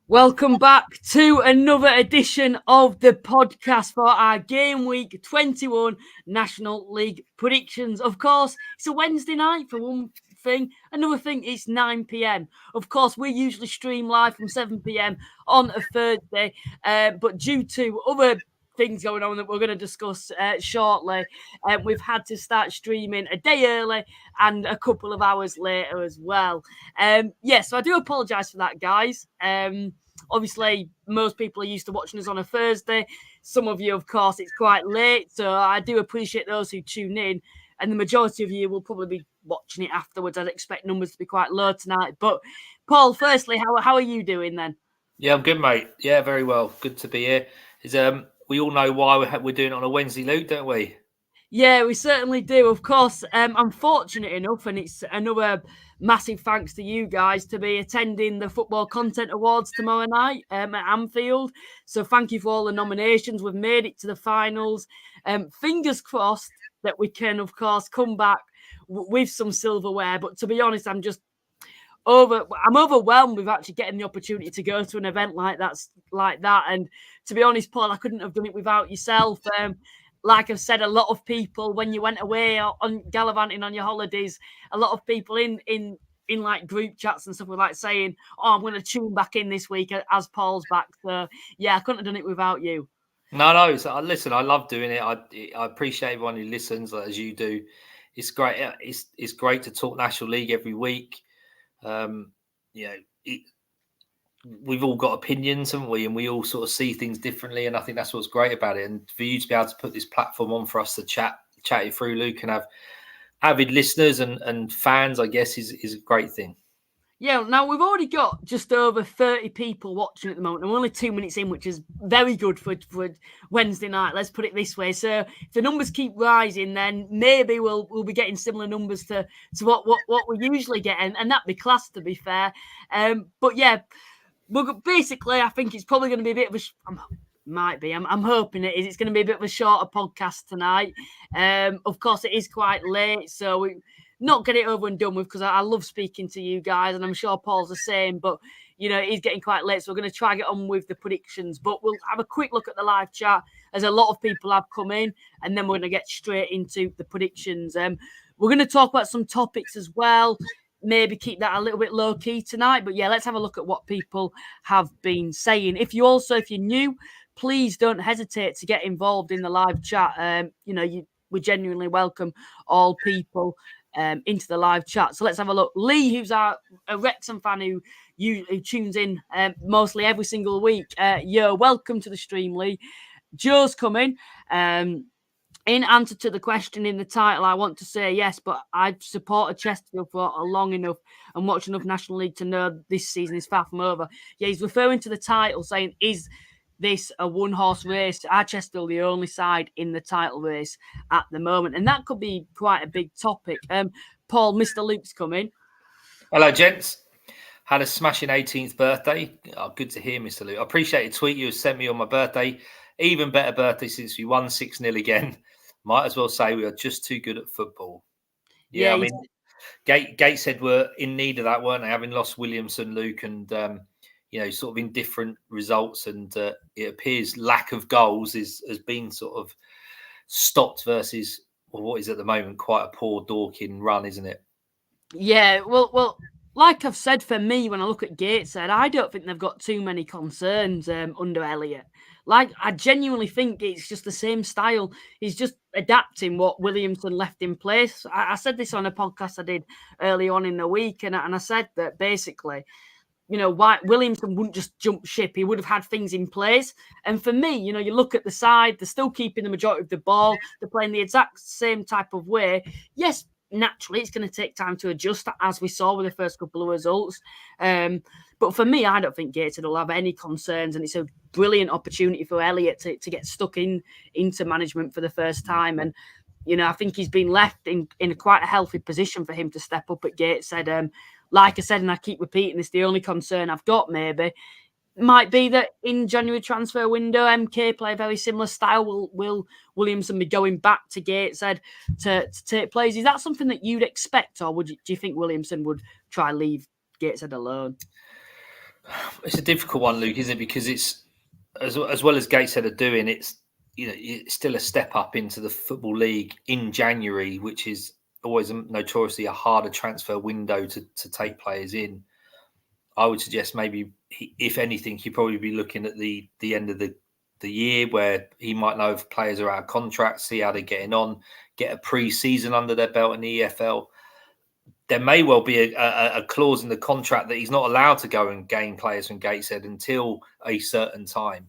Welcome back to another edition of the podcast for our Game Week 21 National League predictions. Of course, it's a Wednesday night for one thing. Another thing, it's 9 p.m. Of course, we usually stream live from 7 p.m. on a Thursday, but due to other things going on that we're going to discuss shortly, we've had to start streaming a day early and a couple of hours later as well. So I do apologise for that, guys. Obviously, most people are used to watching us on a Thursday. Some of you, of course, it's quite late, so I do appreciate those who tune in. And the majority of you will probably be watching it afterwards. I'd expect numbers to be quite low tonight. But Paul, firstly, how are you doing then? Yeah, I'm good, mate. Yeah, very well. Good to be here. We all know why we're doing it on a Wednesday, Luke, don't we? Yeah, we certainly do. Of course, I'm fortunate enough, and it's another massive thanks to you guys to be attending the Football Content Awards tomorrow night at Anfield. So thank you for all the nominations. We've made it to the finals. Fingers crossed that we can, of course, come back with some silverware. But to be honest, I'm overwhelmed with actually getting the opportunity to go to an event like that. And to be honest, Paul, I couldn't have done it without yourself. Like I've said, a lot of people, when you went away on gallivanting on your holidays, a lot of people in like group chats and stuff were like saying, "Oh, I'm going to tune back in this week as Paul's back." So yeah, I couldn't have done it without you. No. So, listen, I love doing it. I appreciate everyone who listens, as you do. It's great. It's great to talk National League every week. Um, you know, we've all got opinions, haven't we? And we all sort of see things differently. And I think that's what's great about it. And for you to be able to put this platform on for us to chat it through, Luke, and have avid listeners and fans, I guess, is a great thing. Yeah, now we've already got just over 30 people watching at the moment. And we're only 2 minutes in, which is very good for Wednesday night. Let's put it this way. So if the numbers keep rising, then maybe we'll be getting similar numbers to what we usually get, and that'd be class, to be fair. But yeah, basically, I think it's probably going to be a bit of I'm hoping it is. It's going to be a bit of a shorter podcast tonight. Of course, it is quite late, so we not get it over and done with, because I love speaking to you guys, and I'm sure Paul's the same. But it is getting quite late, so we're going to try and get on with the predictions. But we'll have a quick look at the live chat, as a lot of people have come in, and then we're going to get straight into the predictions. We're going to talk about some topics as well. Maybe keep that a little bit low key tonight. But yeah, let's have a look at what people have been saying. If you're new, please don't hesitate to get involved in the live chat. We genuinely welcome all people into the live chat. So let's have a look. Lee, who's a Wrexham fan who tunes in mostly every single week. Welcome to the stream, Lee. Joe's coming. In answer to the question in the title, I want to say yes, but I've supported Chesterfield for long enough and watched enough National League to know this season is far from over. Yeah, he's referring to the title, saying, is this a one-horse race? Are Chesterfield the only side in the title race at the moment? And that could be quite a big topic. Paul, Mr. Luke's coming. Hello, gents. Had a smashing 18th birthday. Oh, good to hear, Mr. Luke. I appreciate a tweet you sent me on my birthday. Even better birthday since we won 6-0 again. Might as well say we are just too good at football. Yeah, I mean, Gateshead were in need of that, weren't they? Having lost Williamson, Luke, and sort of indifferent results, and it appears lack of goals has been sort of stopped versus what is at the moment quite a poor Dorking run, isn't it? Yeah, well, like I've said, for me, when I look at Gateshead, I don't think they've got too many concerns under Elliott. Like, I genuinely think it's just the same style. He's just adapting what Williamson left in place. I said this on a podcast I did early on in the week, and I said that basically, why Williamson wouldn't just jump ship. He would have had things in place. And for me, you look at the side, they're still keeping the majority of the ball. They're playing the exact same type of way. Yes, naturally, it's going to take time to adjust, as we saw with the first couple of results. But for me, I don't think Gateshead will have any concerns, and it's a brilliant opportunity for Elliott to get stuck into management for the first time. And I think he's been left in quite a healthy position for him to step up at Gateshead. Like I said, and I keep repeating this, the only concern I've got maybe might be that in January transfer window, MK play a very similar style. Will Williamson be going back to Gateshead to take plays? Is that something that you'd expect, or do you think Williamson would try and leave Gateshead alone? It's a difficult one, Luke, isn't it? Because it's as well as Gateshead are doing, it's it's still a step up into the Football League in January, which is always notoriously a harder transfer window to take players in. I would suggest maybe, if anything, he'd probably be looking at the end of the year where he might know if players are out of contract, see how they're getting on, get a pre-season under their belt in the EFL. There may well be a clause in the contract that he's not allowed to go and gain players from Gateshead until a certain time.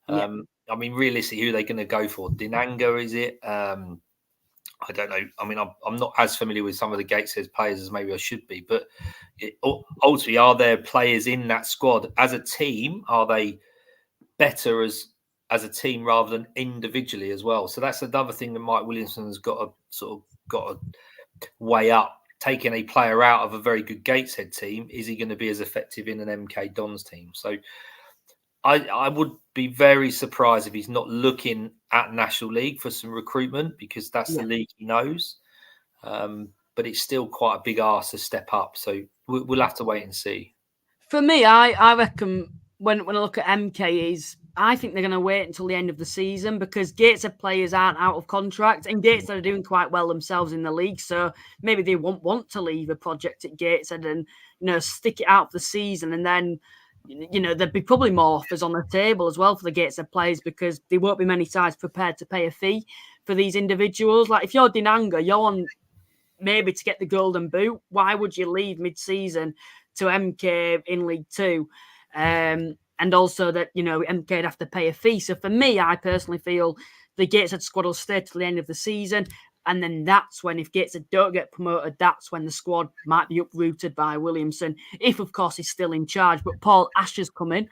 Yeah. I mean, realistically, who are they going to go for? Dinanga, is it? I don't know. I mean, I'm not as familiar with some of the Gateshead players as maybe I should be, but ultimately, are there players in that squad as a team? Are they better as a team rather than individually as well? So that's another thing that Mike Williamson has got to weigh up. Taking a player out of a very good Gateshead team, is he going to be as effective in an MK Dons team? So I would be very surprised if he's not looking at National League for some recruitment, because that's the league he knows. But it's still quite a big ask to step up. So we'll have to wait and see. For me, I reckon when I look at MK, I think they're going to wait until the end of the season, because Gateshead players aren't out of contract, and Gateshead are doing quite well themselves in the league. So maybe they won't want to leave a project at Gateshead and stick it out for the season, and then there'd be probably more offers on the table as well for the Gateshead players, because there won't be many sides prepared to pay a fee for these individuals. Like if you're Dinanga, you're on maybe to get the golden boot. Why would you leave mid-season to MK in League Two? And also that, MK'd have to pay a fee. So for me, I personally feel the Gateshead squad will stay till the end of the season. And then that's when, if Gateshead don't get promoted, that's when the squad might be uprooted by Williamson, if, of course, he's still in charge. But Paul, Asher's coming.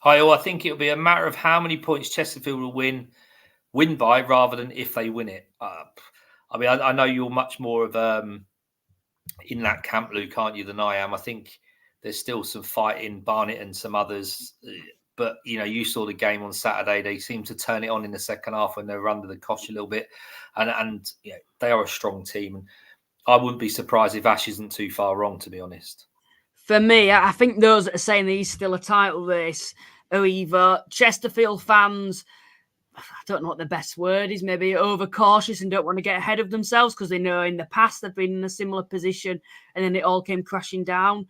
Hi, all. I think it'll be a matter of how many points Chesterfield will win by, rather than if they win it. I mean, I know you're much more of in that camp, Luke, aren't you, than I am. I think there's still some fight in Barnet and some others. But, you saw the game on Saturday. They seemed to turn it on in the second half when they were under the cosh a little bit. And they are a strong team. And I wouldn't be surprised if Ash isn't too far wrong, to be honest. For me, I think those that are saying that he's still a title race are either Chesterfield fans, I don't know what the best word is, maybe overcautious and don't want to get ahead of themselves because they know in the past they've been in a similar position and then it all came crashing down,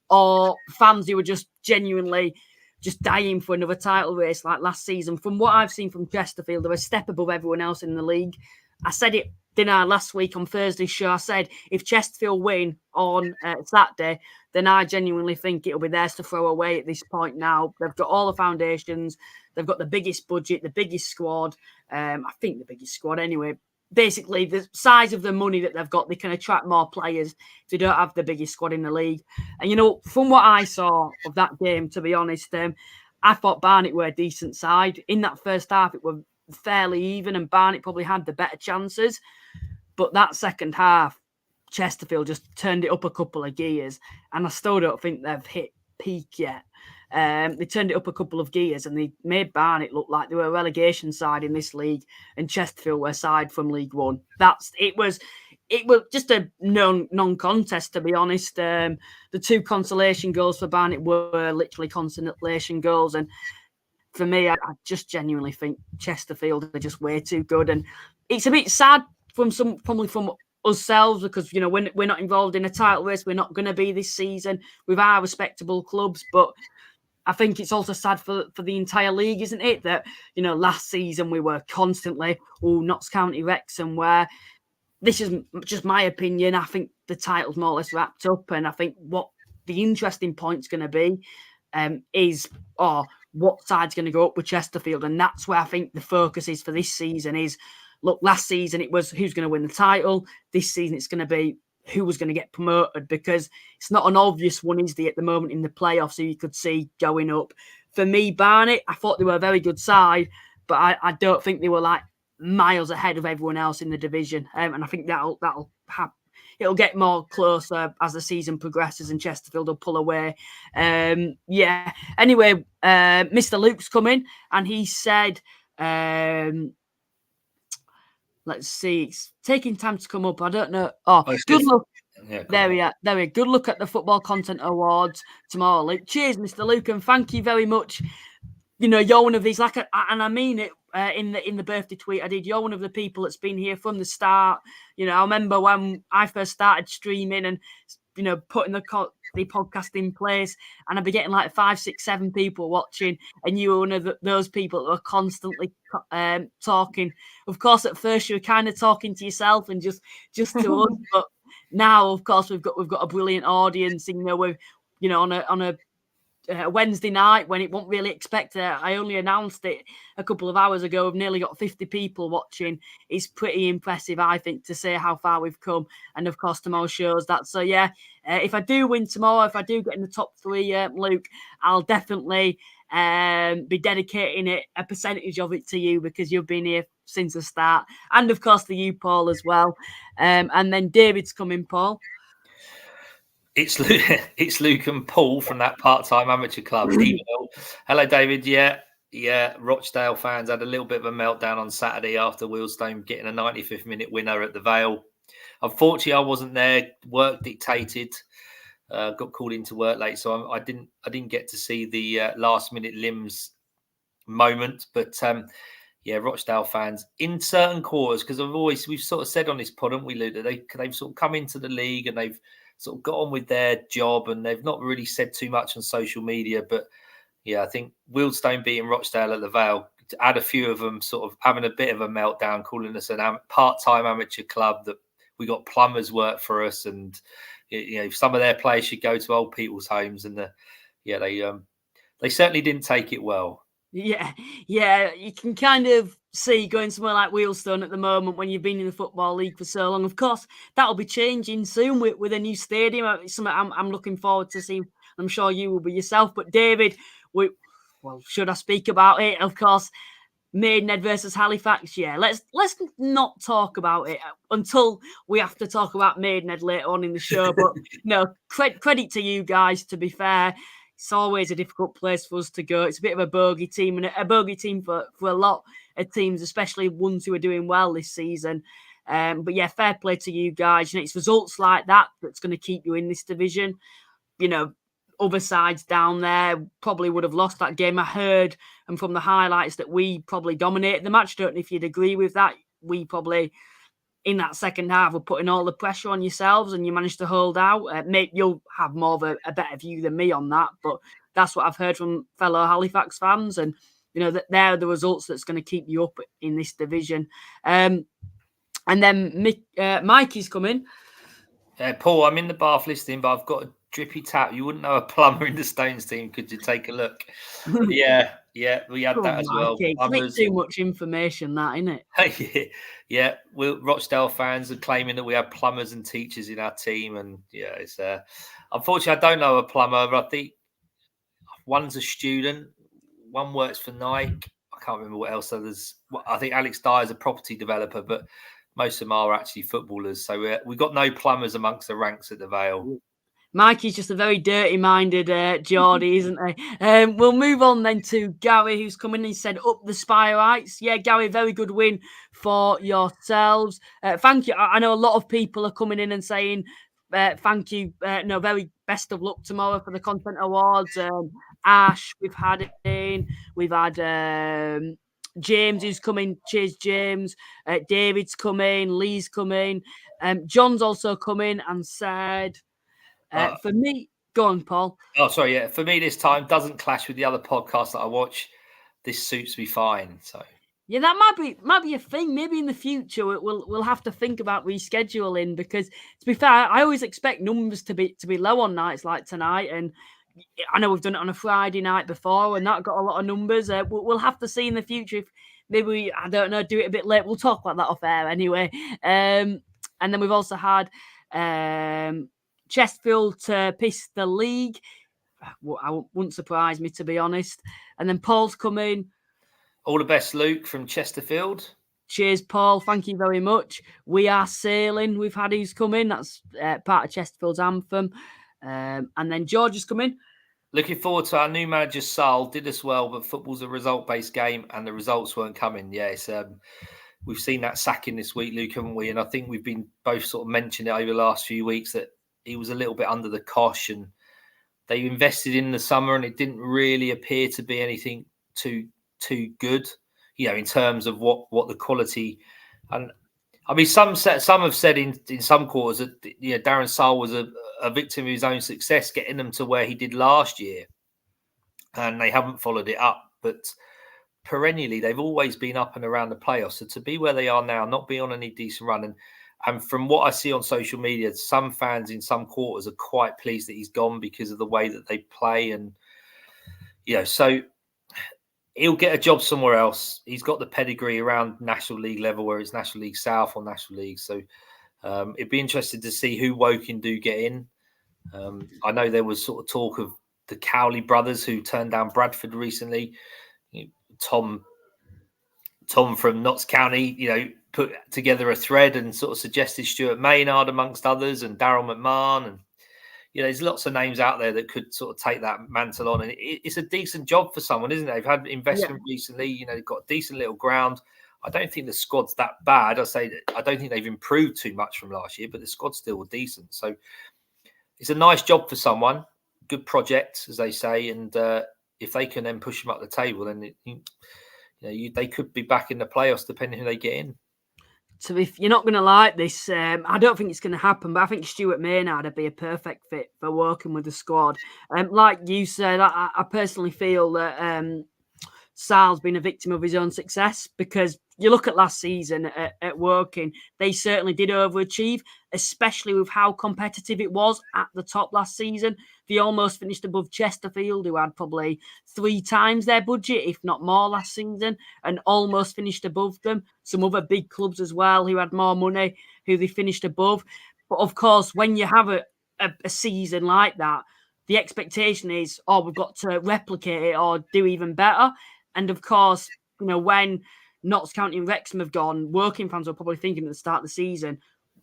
or fans who were just genuinely just dying for another title race like last season. From what I've seen from Chesterfield, they're a step above everyone else in the league. I said it, didn't I, last week on Thursday's show? I said if Chesterfield win on Saturday, then I genuinely think it'll be theirs to throw away at this point now. They've got all the foundations. They've got the biggest budget, the biggest squad. I think the biggest squad anyway. Basically, the size of the money that they've got, they can attract more players if they don't have the biggest squad in the league. And, from what I saw of that game, to be honest, I thought Barnet were a decent side. In that first half, it was fairly even and Barnet probably had the better chances. But that second half, Chesterfield just turned it up a couple of gears, and I still don't think they've hit peak yet. They turned it up a couple of gears and they made Barnet look like they were a relegation side in this league, and Chesterfield were a side from League One. It was just a non-contest, to be honest. The two consolation goals for Barnet were literally consolation goals, and for me, I just genuinely think Chesterfield are just way too good, and it's a bit sad from ourselves because we're not involved in a title race. We're not going to be this season with our respectable clubs, but I think it's also sad for the entire league, isn't it? That last season we were constantly Notts County Wrexham, where this is just my opinion. I think the title's more or less wrapped up, and I think what the interesting point's going to be is what side's going to go up with Chesterfield, and that's where I think the focus is for this season. Is look, last season it was who's going to win the title. This season it's going to be who was going to get promoted, because it's not an obvious one, is there, at the moment in the playoffs who you could see going up. For me, Barnet, I thought they were a very good side, but I don't think they were like miles ahead of everyone else in the division. And I think it'll get more closer as the season progresses and Chesterfield will pull away. Anyway, Mr. Luke's coming and he said, let's see, it's taking time to come up. I don't know. Good luck. Yeah, There we are. There we are. Good luck at the Football Content Awards tomorrow, Luke. Cheers, Mr. Luke, and thank you very much. You're one of these, and I mean it in the birthday tweet I did. You're one of the people that's been here from the start. I remember when I first started streaming and putting the podcast in place, and I'd be getting like 5, 6, 7 people watching, and you were one of those people that were constantly talking. Of course, at first you were kind of talking to yourself and just to us, but now, of course, we've got a brilliant audience. With on a Wednesday night when it wasn't really expected. I only announced it a couple of hours ago. We've nearly got 50 people watching. It's pretty impressive, I think, to say how far we've come. And of course, tomorrow shows that. So yeah, if I do win tomorrow, if I do get in the top 3, Luke, I'll definitely be dedicating a percentage of it to you, because you've been here since the start. And of course, to you, Paul, as well. And then David's coming, Paul. It's Luke and Paul from that part-time amateur club. Hello, David. Yeah. Rochdale fans had a little bit of a meltdown on Saturday after Wealdstone getting a 95th minute winner at the Vale. Unfortunately, I wasn't there. Work dictated. Got called into work late, so I didn't get to see the last-minute limbs moment. But Rochdale fans in certain quarters, because we've sort of said on this pod, haven't we, Luke, that they've sort of come into the league and they've sort of got on with their job, and they've not really said too much on social media. But I think Wealdstone beating Rochdale at the Vale had a few of them sort of having a bit of a meltdown, calling us a part-time amateur club, that we got plumbers work for us, and some of their players should go to old people's homes, and they certainly didn't take it well. Yeah, you can kind of see going somewhere like Wealdstone at the moment when you've been in the Football League for so long. Of course, that'll be changing soon with a new stadium. It's something I'm looking forward to seeing. I'm sure you will be yourself. But David, should I speak about it? Of course, Maidenhead versus Halifax. Yeah, let's not talk about it until we have to talk about Maidenhead later on in the show. But no, credit to you guys, to be fair. It's always a difficult place for us to go. It's a bit of a bogey team, and a bogey team for a lot of teams, especially ones who are doing well this season. But yeah, fair play to you guys. It's results like that that's going to keep you in this division. Other sides down there probably would have lost that game. I heard, and from the highlights, that we probably dominated the match. Don't know if you'd agree with that. We probably, in that second half, were putting all the pressure on yourselves, and you managed to hold out. Mate, you'll have more of a better view than me on that, but that's what I've heard from fellow Halifax fans, and that they're the results that's going to keep you up in this division. And then Mikey's coming. Paul, I'm in the Bath listing, but I've got a drippy tap. You wouldn't know a plumber in the Stones team. Could you take a look? Yeah, we had that as well. It's too much information, that, isn't it? Yeah. Rochdale fans are claiming that we have plumbers and teachers in our team, and it's unfortunately, I don't know a plumber. I think one's a student, one works for Nike. I can't remember what else. I think Alex Dyer is a property developer, but most of them are actually footballers. So we've got no plumbers amongst the ranks at the Vale. Mikey's just a very dirty-minded Geordie, isn't he? We'll move on then to Gary, who's come in and said, up the Spire-ites. Yeah, Gary, very good win for yourselves. Thank you. I know a lot of people are coming in and saying thank you. Very best of luck tomorrow for the Content Awards. Ash, we've had in. We've had James who's coming. Cheers, James. David's coming. Lee's coming. John's also coming and said... for me, go on, Paul. Oh, sorry. Yeah, for me this time doesn't clash with the other podcasts that I watch. This suits me fine. So yeah, that might be a thing. Maybe in the future we'll have to think about rescheduling, because to be fair, I always expect numbers to be low on nights like tonight, and I know we've done it on a Friday night before, and that got a lot of numbers. We'll have to see in the future if maybe I don't know, do it a bit late. We'll talk about that off air anyway. And then we've also had. Chesterfield to piss the league. Wouldn't surprise me, to be honest. And then Paul's coming. All the best, Luke, from Chesterfield. Cheers, Paul. Thank you very much. We are sailing. We've had who's coming. That's part of Chesterfield's anthem. And then George is coming. Looking forward to our new manager, Sal. Did us well, but football's a result-based game, and the results weren't coming. Yes, we've seen that sacking this week, Luke, haven't we? And I think we've been both sort of mentioning it over the last few weeks that he was a little bit under the cosh, and they invested in the summer, and it didn't really appear to be anything too good, in terms of what the quality. And I mean, some have said in some quarters that Darren Sarll was a victim of his own success, getting them to where he did last year, and they haven't followed it up. But perennially, they've always been up and around the playoffs. So to be where they are now, not be on any decent run, and from what I see on social media, some fans in some quarters are quite pleased that he's gone because of the way that they play, and so he'll get a job somewhere else. He's got the pedigree around National League level, where it's National League South or National League. So it'd be interesting to see who Woking do get in. I know there was sort of talk of the Cowley brothers who turned down Bradford recently. Tom from Notts County, put together a thread and sort of suggested Stuart Maynard amongst others, and Daryl McMahon, and there's lots of names out there that could sort of take that mantle on, and it's a decent job for someone, isn't it? They've had investment recently, they've got a decent little ground. I don't think the squad's that bad. I don't think they've improved too much from last year, but the squad's still decent. So it's a nice job for someone, good project, as they say, and if they can then push them up the table, then they could be back in the playoffs, depending who they get in. So if you're not going to like this, I don't think it's going to happen, but I think Stuart Maynard would be a perfect fit for working with the squad. Like you said, I personally feel that Sarll's been a victim of his own success, because you look at last season at Woking, they certainly did overachieve, especially with how competitive it was at the top last season. They almost finished above Chesterfield, who had probably 3 times their budget, if not more, last season, and almost finished above them. Some other big clubs as well who had more money, who they finished above. But of course, when you have a season like that, the expectation is, we've got to replicate it or do even better. And of course, when Notts County and Wrexham have gone, Woking fans are probably thinking at the start of the season,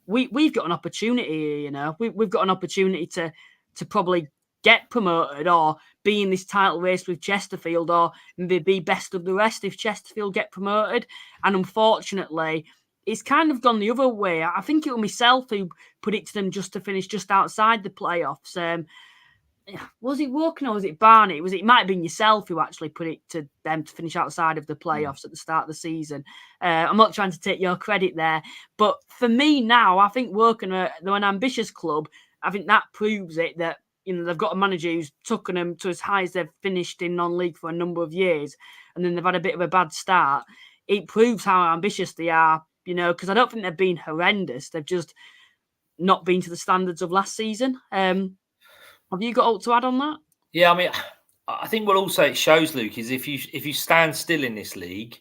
we've got an opportunity here, we've got an opportunity to probably get promoted or be in this title race with Chesterfield, or maybe be best of the rest if Chesterfield get promoted. And unfortunately, it's kind of gone the other way. I think it was myself who predicted them just to finish just outside the playoffs. Was it Woking or was it Barney? It might have been yourself who actually predicted them to finish outside of the playoffs at the start of the season. I'm not trying to take your credit there, but for me now, I think Woking are an ambitious club. I think that proves it, that they've got a manager who's taken them to as high as they've finished in non-league for a number of years, and then they've had a bit of a bad start. It proves how ambitious they are, because I don't think they've been horrendous. They've just not been to the standards of last season. Have you got all to add on that? Yeah, I mean, I think what also it shows, Luke, is if you stand still in this league,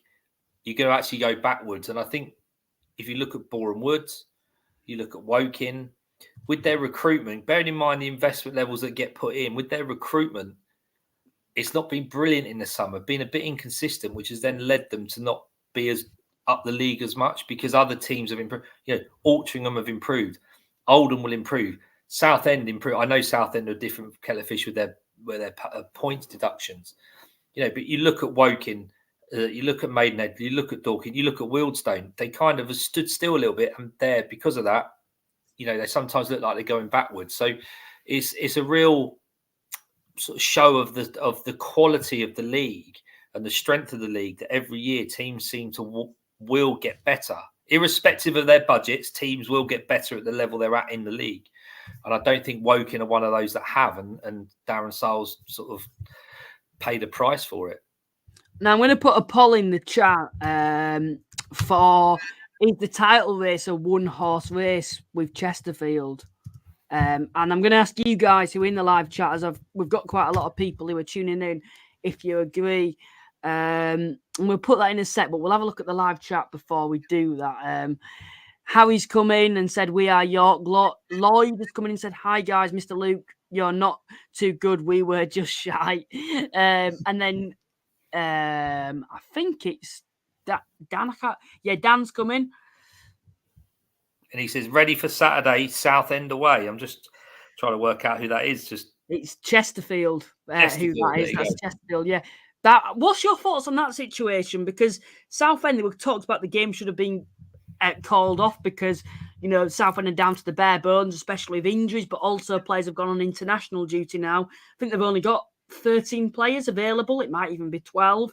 you're going to actually go backwards. And I think if you look at Boreham Woods, you look at Woking, with their recruitment, bearing in mind the investment levels that get put in, with their recruitment, it's not been brilliant in the summer, been a bit inconsistent, which has then led them to not be as up the league as much, because other teams have improved. Altrincham have improved. Oldham will improve. Southend improve. I know Southend are different from kettle of fish with their points deductions, but you look at Woking, you look at Maidenhead, you look at Dorking, you look at Wealdstone. They kind of have stood still a little bit, and there, because of that, they sometimes look like they're going backwards. So it's a real sort of show of the quality of the league and the strength of the league, that every year teams seem to will get better, irrespective of their budgets. Teams will get better at the level they're at in the league. And I don't think Woking are one of those that have, and Darren Sarll's sort of paid a price for it. Now, I'm going to put a poll in the chat for, is the title race a one-horse race with Chesterfield? And I'm going to ask you guys who are in the live chat, as we've got quite a lot of people who are tuning in, if you agree. And we'll put that in a sec, but we'll have a look at the live chat before we do that. Harry's come in and said, we are York. Lloyd has come in and said, hi guys, Mr. Luke, you're not too good. We were just shy. And then I think it's Dan. Dan's coming. And he says, ready for Saturday, Southend away. I'm just trying to work out who that is. It's Chesterfield. Who that is. That's Chesterfield, yeah. What's your thoughts on that situation? Because Southend, we talked about the game should have been called off because Southend are down to the bare bones, especially with injuries, but also players have gone on international duty now. I think they've only got 13 players available. It might even be 12.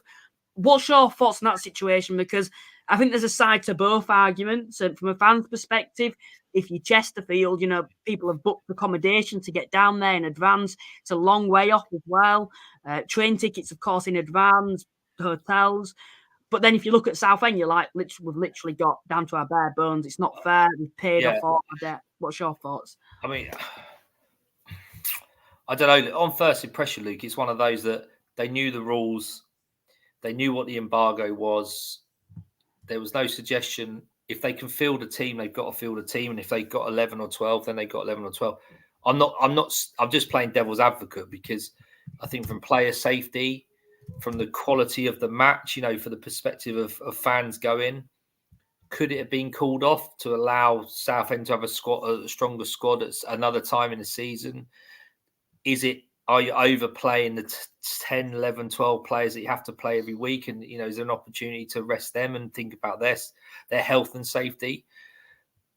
What's your thoughts on that situation? Because I think there's a side to both arguments. And from a fan's perspective, if you Chesterfield, people have booked accommodation to get down there in advance. It's a long way off as well. Train tickets, of course, in advance, hotels. But then if you look at Southend, you're like, we've literally got down to our bare bones. It's not fair. We've paid off all our debt. What's your thoughts? I mean, I don't know. On first impression, Luke, it's one of those that they knew the rules. They knew what the embargo was. There was no suggestion. If they can field a team, they've got to field a team. And if they've got 11 or 12, then they've got 11 or 12. I'm just playing devil's advocate because I think from player safety, from the quality of the match, for the perspective of fans going, could it have been called off to allow Southend to have a stronger squad at another time in the season? Are you overplaying the 10, 11, 12 players that you have to play every week? And, is there an opportunity to rest them and think about their health and safety?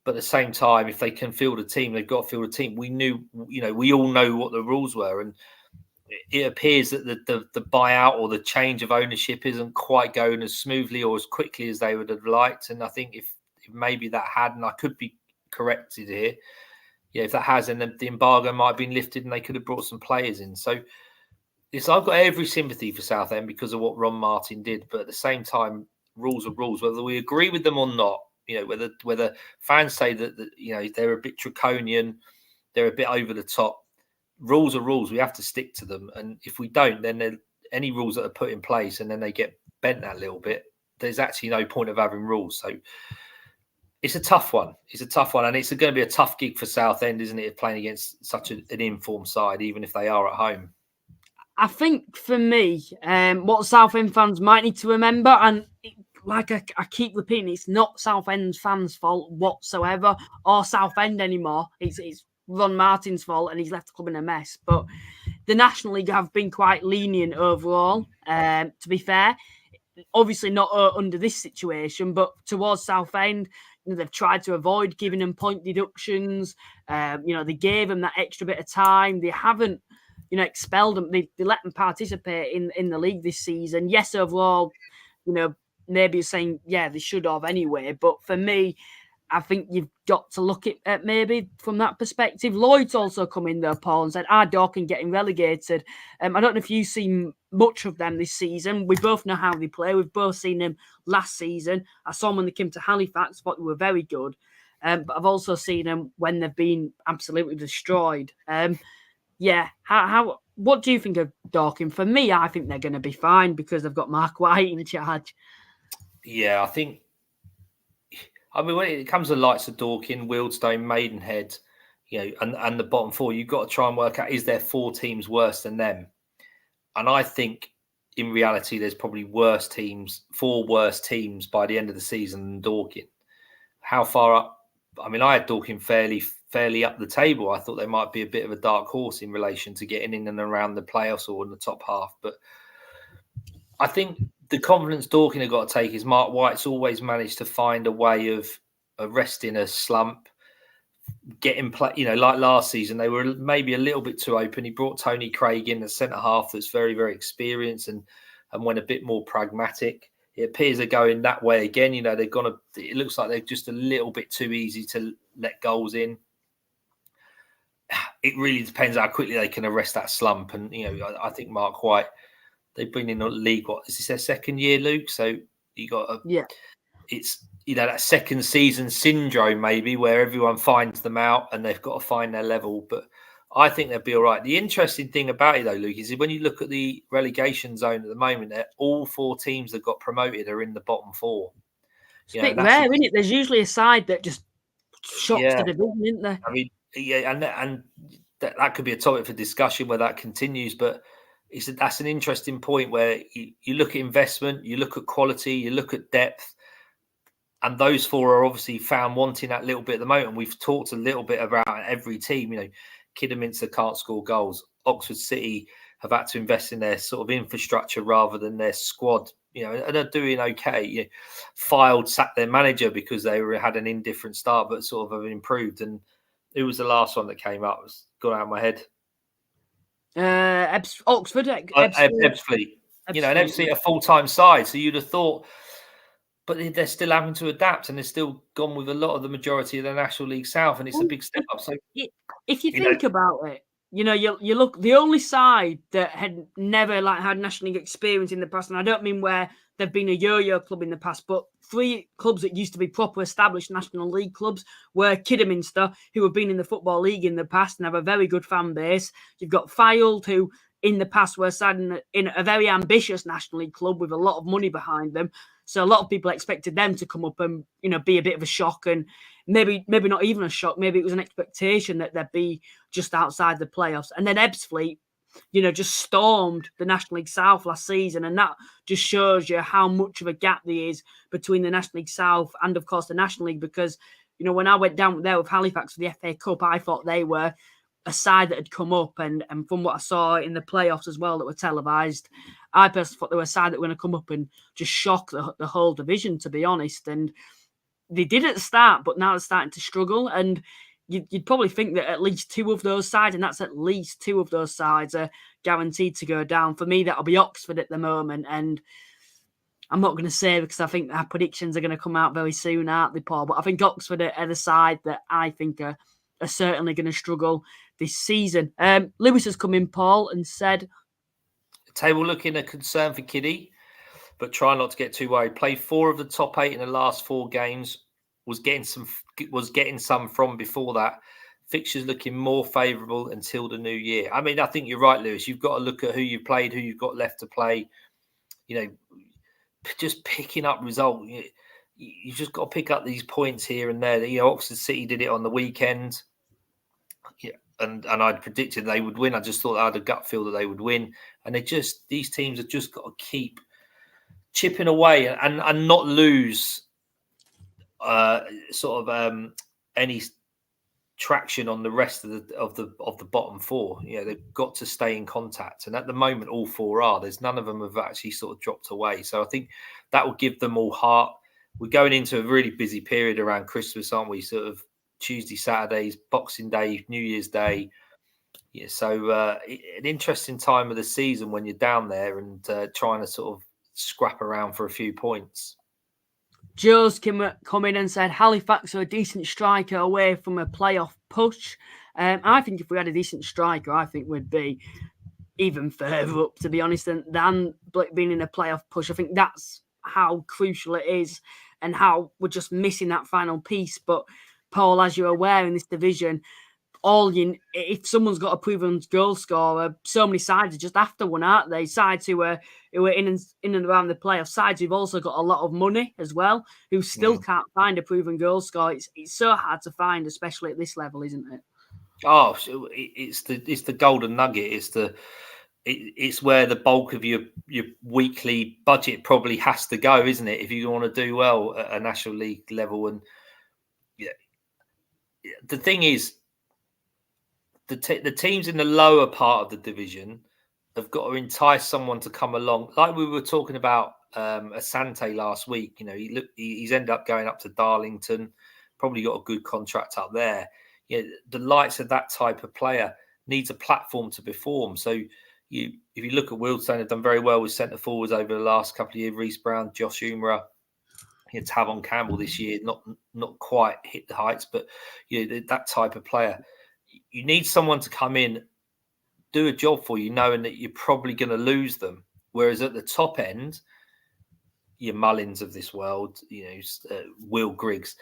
But at the same time, if they can field a team, they've got to field a team. We all know what the rules were. And it appears that the buyout or the change of ownership isn't quite going as smoothly or as quickly as they would have liked. And I think if maybe that had, and I could be corrected here, if that has, then the embargo might have been lifted and they could have brought some players in. So I've got every sympathy for Southend because of what Ron Martin did. But at the same time, rules are rules, whether we agree with them or not. Whether fans say that they're a bit draconian, they're a bit over the top. Rules are rules. We have to stick to them. And if we don't, then any rules that are put in place and then they get bent that little bit, there's actually no point of having rules. So it's a tough one. And it's going to be a tough gig for Southend, isn't it, playing against such an informed side, even if they are at home. I think for me, what Southend fans might need to remember, and I keep repeating, it's not Southend fans' fault whatsoever, or Southend anymore. It's Ron Martin's fault, and he's left the club in a mess. But the National League have been quite lenient overall, to be fair. Obviously not under this situation, but towards Southend, they've tried to avoid giving them point deductions. They gave them that extra bit of time. They haven't, expelled them. They let them participate in the league this season. Yes, overall, maybe you're saying, yeah, they should have anyway. But for me, I think you've got to look at maybe from that perspective. Lloyd's also come in there, Paul, and said, Dorking getting relegated. I don't know if you've seen much of them this season. We both know how they play. We've both seen them last season. I saw them when they came to Halifax, thought they were very good. But I've also seen them when they've been absolutely destroyed. What do you think of Dorking? For me, I think they're going to be fine because they've got Mark White in charge. Yeah, when it comes to the likes of Dorking, Wealdstone, Maidenhead, and the bottom four, you've got to try and work out, is there 4 teams worse than them? And I think in reality, there's probably 4 worse teams by the end of the season than Dorking. How far up? I had Dorking fairly up the table. I thought they might be a bit of a dark horse in relation to getting in and around the playoffs or in the top half. But I think the confidence Dorking have got to take is Mark White's always managed to find a way of arresting a slump, getting play. Like last season, they were maybe a little bit too open. He brought Tony Craig in, the centre half that's very, very experienced and went a bit more pragmatic. It appears they're going that way again. It looks like they're just a little bit too easy to let goals in. It really depends how quickly they can arrest that slump. And, I think Mark White, they've been in the league, is this their second year, Luke? So you got it's, that second season syndrome maybe where everyone finds them out and they've got to find their level. But I think they'll be all right. The interesting thing about it though, Luke, is when you look at the relegation zone at the moment, all 4 teams that got promoted are in the bottom 4. It's a bit rare, isn't it? There's usually a side that just shocks the division, isn't there? And that could be a topic for discussion where that continues. But that's an interesting point where you look at investment, you look at quality, you look at depth, and those 4 are obviously found wanting that little bit at the moment. We've talked a little bit about every team. Kidderminster can't score goals. Oxford City have had to invest in their sort of infrastructure rather than their squad and are doing okay. Sacked their manager because they had an indifferent start, but sort of have improved. And who was the last one that came up? It's gone out of my head. Oxford. Ebbsfleet. And Ebbsfleet a full-time side. So you'd have thought, but they're still having to adapt, and they're still gone with a lot of the majority of the National League South, and it's a big step up. So if you think about it, you look, the only side that had never had National League experience in the past, and I don't mean where they've been a yo-yo club in the past, but 3 clubs that used to be proper established National League clubs were Kidderminster, who have been in the Football League in the past and have a very good fan base. You've got Fylde, who in the past were side in a very ambitious National League club with a lot of money behind them. So a lot of people expected them to come up and, be a bit of a shock, and maybe not even a shock. Maybe it was an expectation that they'd be just outside the playoffs. And then Ebbsfleet, just stormed the National League South last season. And that just shows you how much of a gap there is between the National League South and, of course, the National League. Because, when I went down there with Halifax for the FA Cup, I thought they were a side that had come up. And from what I saw in the playoffs as well that were televised, I personally thought they were a side that were going to come up and just shock the whole division, to be honest. And they did at the start, but now they're starting to struggle. And you'd probably think that at least 2 of those sides, and that's at least 2 of those sides, are guaranteed to go down. For me, that'll be Oxford at the moment. And I'm not going to say because I think our predictions are going to come out very soon, aren't they, Paul? But I think Oxford are the side that I think are certainly going to struggle this season. Lewis has come in, Paul, and said, table looking a concern for Kiddie, but try not to get too worried. Played 4 of the top 8 in the last 4 games. Was getting some from before that. Fixtures looking more favourable until the new year. I mean, I think you're right, Lewis. You've got to look at who you've played, who you've got left to play. Just picking up results. You've just got to pick up these points here and there. Oxford City did it on the weekend. Yeah, and I'd predicted they would win. I just thought I had a gut feel that they would win. And these teams have just got to keep chipping away and not lose any traction on the rest of the bottom 4. They've got to stay in contact, and at the moment all 4 are. There's none of them have actually sort of dropped away. So I think that will give them all heart. We're going into a really busy period around Christmas, aren't we? Sort of Tuesday, Saturdays, Boxing Day, New Year's Day. Yeah, so an interesting time of the season when you're down there and trying to sort of scrap around for a few points. Joe's come in and said Halifax are a decent striker away from a playoff push. I think if we had a decent striker, I think we'd be even further up, to be honest, than being in a playoff push. I think that's how crucial it is and how we're just missing that final piece. But Paul, as you're aware, in this division, if someone's got a proven goal scorer, so many sides are just after one, aren't they? Sides who are in and around the playoff, sides who've also got a lot of money as well, who still can't find a proven goal scorer. It's so hard to find, especially at this level, isn't it? Oh, it's the golden nugget. It's where the bulk of your weekly budget probably has to go, isn't it? If you want to do well at a National League level. And the thing is, the teams in the lower part of the division have got to entice someone to come along. Like we were talking about Asante last week. He's ended up going up to Darlington, probably got a good contract up there. The likes of that type of player needs a platform to perform. So if you look at Wealdstone, have done very well with centre forwards over the last couple of years. Reece Brown, Josh Umrah, Tavon Campbell this year, not quite hit the heights, but that type of player. You need someone to come in, do a job for you, knowing that you're probably going to lose them. Whereas at the top end, your Mullins of this world, Will Griggs,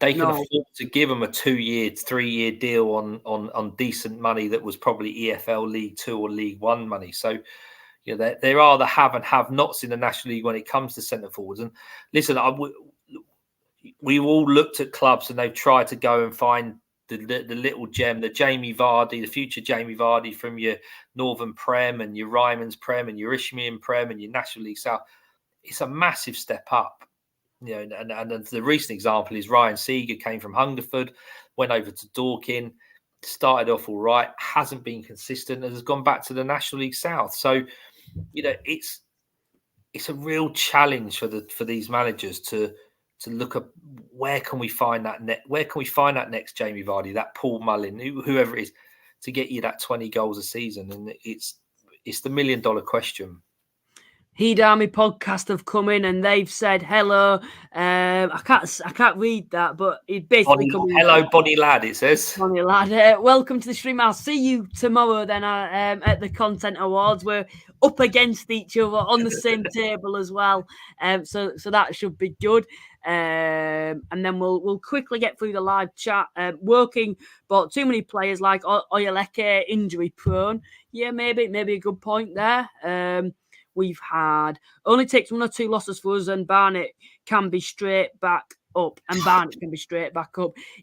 they can afford to give them a 2-year, 3-year deal on decent money that was probably EFL League 2 or League 1 money. So, there are the have and have-nots in the National League when it comes to centre forwards. And listen, we've all looked at clubs and they've tried to go and find the little gem, the Jamie Vardy, the future Jamie Vardy from your Northern Prem and your Ryman's Prem and your Isthmian Prem and your National League South. It's a massive step up. And the recent example is Ryan Seeger came from Hungerford, went over to Dorking, started off all right, hasn't been consistent, and has gone back to the National League South. So, it's a real challenge for these managers to look at where can we find that next Jamie Vardy, that Paul Mullin, whoever it is, to get you that 20 goals a season. And it's the $1 million question. Heed Army podcast have come in and they've said hello. I can't read that, but it basically hello, Bonnie lad. It says Bonnie lad. Welcome to the stream. I'll see you tomorrow. Then at the Content Awards, we're up against each other on the same table as well. So that should be good. And then we'll quickly get through the live chat. Working, but too many players like Oyeleke injury prone. Yeah, maybe a good point there. We've had only takes 1 or 2 losses for us, and Barnet can be straight back up.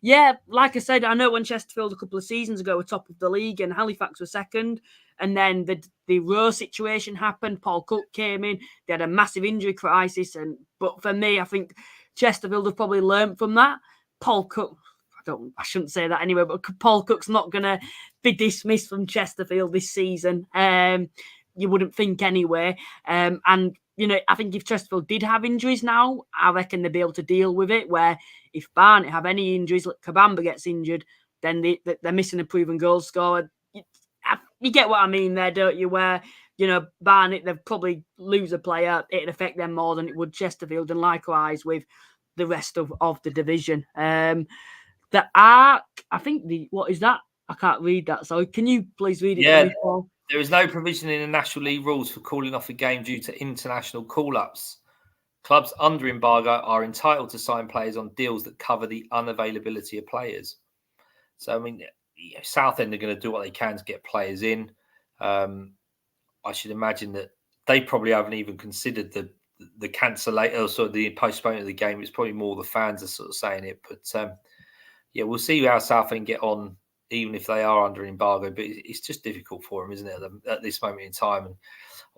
Yeah, like I said, I know when Chesterfield a couple of seasons ago were top of the league and Halifax were second, and then the Rowe situation happened. Paul Cook came in. They had a massive injury crisis, but for me, I think Chesterfield have probably learned from that. Paul Cook, I shouldn't say that anyway, but Paul Cook's not going to be dismissed from Chesterfield this season. You wouldn't think anyway. And, I think if Chesterfield did have injuries now, I reckon they'd be able to deal with it, where if Barnet have any injuries, like Kabamba gets injured, then they're missing a proven goal scorer. You get what I mean there, don't you? Where, Barnet, they'd probably lose a player. It'd affect them more than it would Chesterfield, and likewise with the rest of the division. The arc, I think what is that? I can't read that. So can you please read it for me, Paul? There is no provision in the National League rules for calling off a game due to international call-ups. Clubs under embargo are entitled to sign players on deals that cover the unavailability of players. So, I mean, Southend are going to do what they can to get players in. I should imagine that they probably haven't even considered the cancellation or sort of the postponement of the game. It's probably more the fans are sort of saying it. But, we'll see how Southend get on, even if they are under embargo, but it's just difficult for them, isn't it, at this moment in time? And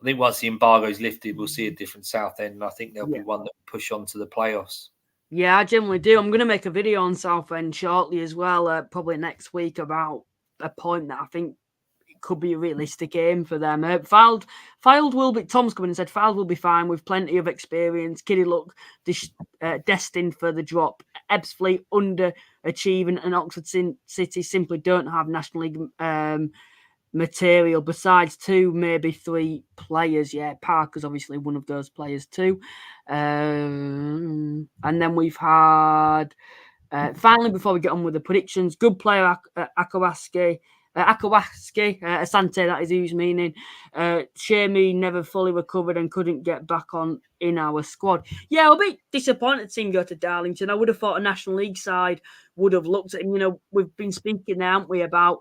I think once the embargo is lifted, we'll see a different Southend, and I think there'll be one that will push on to the playoffs. Yeah, I generally do. I'm going to make a video on Southend shortly as well, probably next week, about a point that I think could be a realistic aim for them. Fylde will be. Tom's coming and said Fylde will be fine with plenty of experience. Kiddie look destined for the drop. Ebbsfleet underachieving, and Oxford City simply don't have National League material besides 2, maybe 3 players. Yeah, Parker's obviously one of those players too. And then we've had finally, before we get on with the predictions, good player Akawaski, Asante, that is who's meaning. Shamey never fully recovered and couldn't get back on in our squad. Yeah, I'll be disappointed seeing him go to Darlington. I would have thought a National League side would have looked at him. We've been speaking now, haven't we, about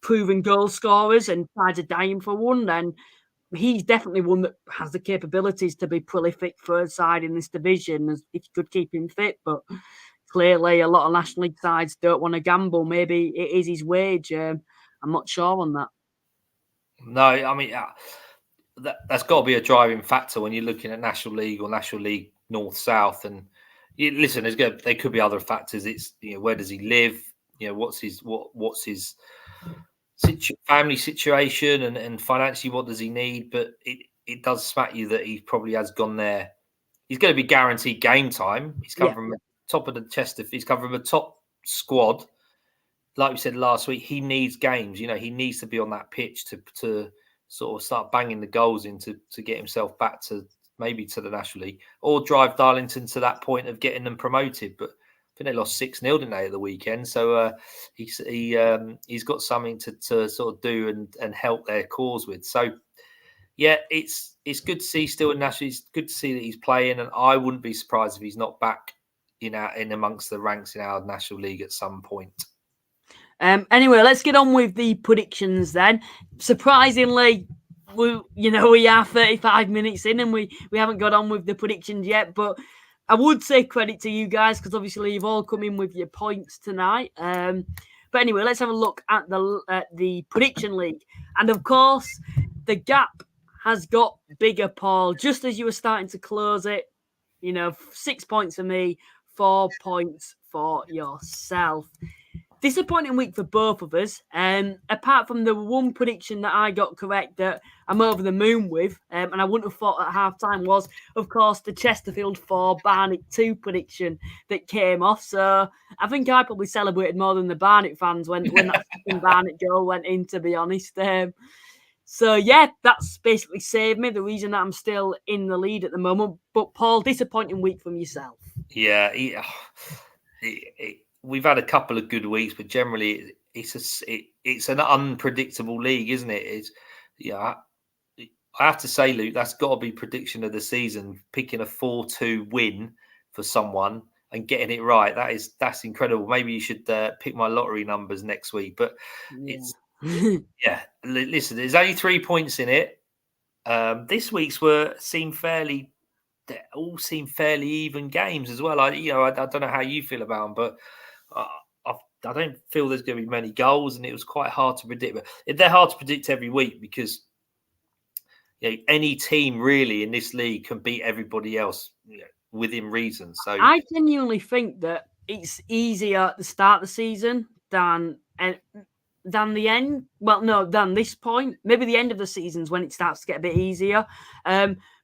proven goal scorers and sides are dying for one. And he's definitely one that has the capabilities to be prolific for a side in this division if you could keep him fit. But clearly, a lot of National League sides don't want to gamble. Maybe it is his wage. I'm not sure on that. No, I mean, that's got to be a driving factor when you're looking at National League or National League North-South. And listen, there could be other factors. It's where does he live? What's his family situation and financially what does he need? But it does smack you that he probably has gone there. He's going to be guaranteed game time. He's come from the top of the Chesterfield. He's come from a top squad. Like we said last week, he needs games. He needs to be on that pitch to sort of start banging the goals in to get himself back to maybe to the National League or drive Darlington to that point of getting them promoted. But I think they lost 6-0, didn't they, at the weekend? So he's got something to sort of do and help their cause with. So yeah, it's good to see still in National. It's good to see that he's playing, and I wouldn't be surprised if he's not back in amongst the ranks in our National League at some point. Anyway, let's get on with the predictions then. Surprisingly, we are 35 minutes in and we haven't got on with the predictions yet, but I would say credit to you guys because obviously you've all come in with your points tonight. But anyway, let's have a look at the prediction league. And of course, the gap has got bigger, Paul, just as you were starting to close it. 6 points for me, 4 points for yourself. disappointing week for both of us. Apart from the one prediction that I got correct that I'm over the moon with, and I wouldn't have thought at half time was, of course, the Chesterfield 4 Barnet 2 prediction that came off. So I think I probably celebrated more than the Barnet fans when that second Barnet goal went in, to be honest. So, yeah, that's basically saved me. The reason that I'm still in the lead at the moment. But, Paul, disappointing week from yourself. Yeah. We've had a couple of good weeks, but generally it's an unpredictable league, isn't it? I have to say, Luke, that's got to be prediction of the season. Picking a 4-2 win for someone and getting it right, that's incredible. Maybe you should pick my lottery numbers next week. But it's listen, there's only 3 points in it. This week's all seem fairly even games as well. I don't know how you feel about them, but I don't feel there's going to be many goals, and it was quite hard to predict. But they're hard to predict every week because any team really in this league can beat everybody else within reason. So I genuinely think that it's easier at the start of the season than the end. Well, no, than this point. Maybe the end of the season's when it starts to get a bit easier.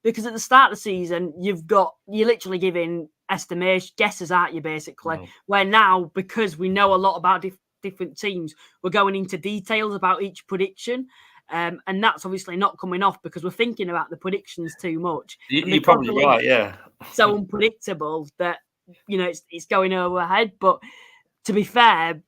Because at the start of the season, you're literally giving estimation guesses, aren't you, basically? Where now, because we know a lot about different teams, we're going into details about each prediction. And that's obviously not coming off because we're thinking about the predictions too much. You're probably right, yeah. So unpredictable that, it's going over our head. But to be fair,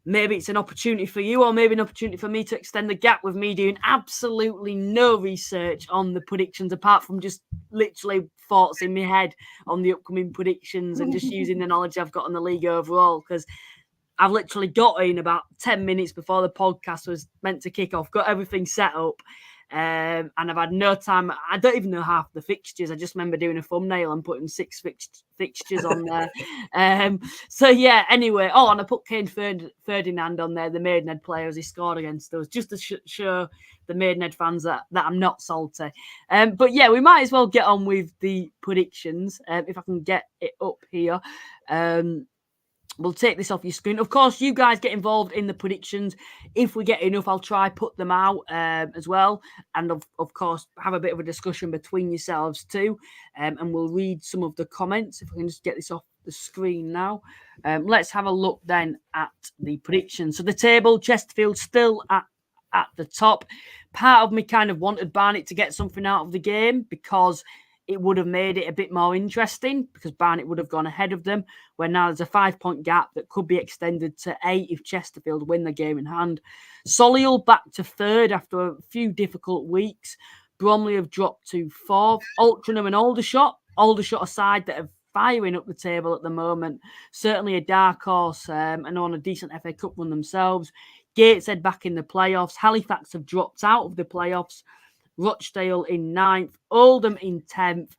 maybe it's an opportunity for you or maybe an opportunity for me to extend the gap with me doing absolutely no research on the predictions apart from just literally thoughts in my head on the upcoming predictions and just using the knowledge I've got on the league overall, because I've literally got in about 10 minutes before the podcast was meant to kick off, got everything set up. And I've had no time. I don't even know half the fixtures. I just remember doing a thumbnail and putting 6 fixtures on there. So yeah, anyway. Oh, and I put Kane Ferdinand on there, the Maidenhead player, as he scored against us, just to show the Maidenhead fans that I'm not salty. But yeah, we might as well get on with the predictions. If I can get it up here. We'll take this off your screen. Of course, you guys get involved in the predictions. If we get enough, I'll try put them out as well. And of course, have a bit of a discussion between yourselves too. And we'll read some of the comments. If I can just get this off the screen now. Let's have a look then at the predictions. So the table, Chesterfield still at the top. Part of me kind of wanted Barnet to get something out of the game because it would have made it a bit more interesting because Barnet would have gone ahead of them, where now there's a 5-point gap that could be extended to 8 if Chesterfield win the game in hand. Solihull back to 3rd after a few difficult weeks. Bromley have dropped to 4th. Altrincham and Aldershot aside that are firing up the table at the moment. Certainly a dark horse and on a decent FA Cup run themselves. Gateshead back in the playoffs. Halifax have dropped out of the playoffs. Rochdale in 9th, Oldham in 10th.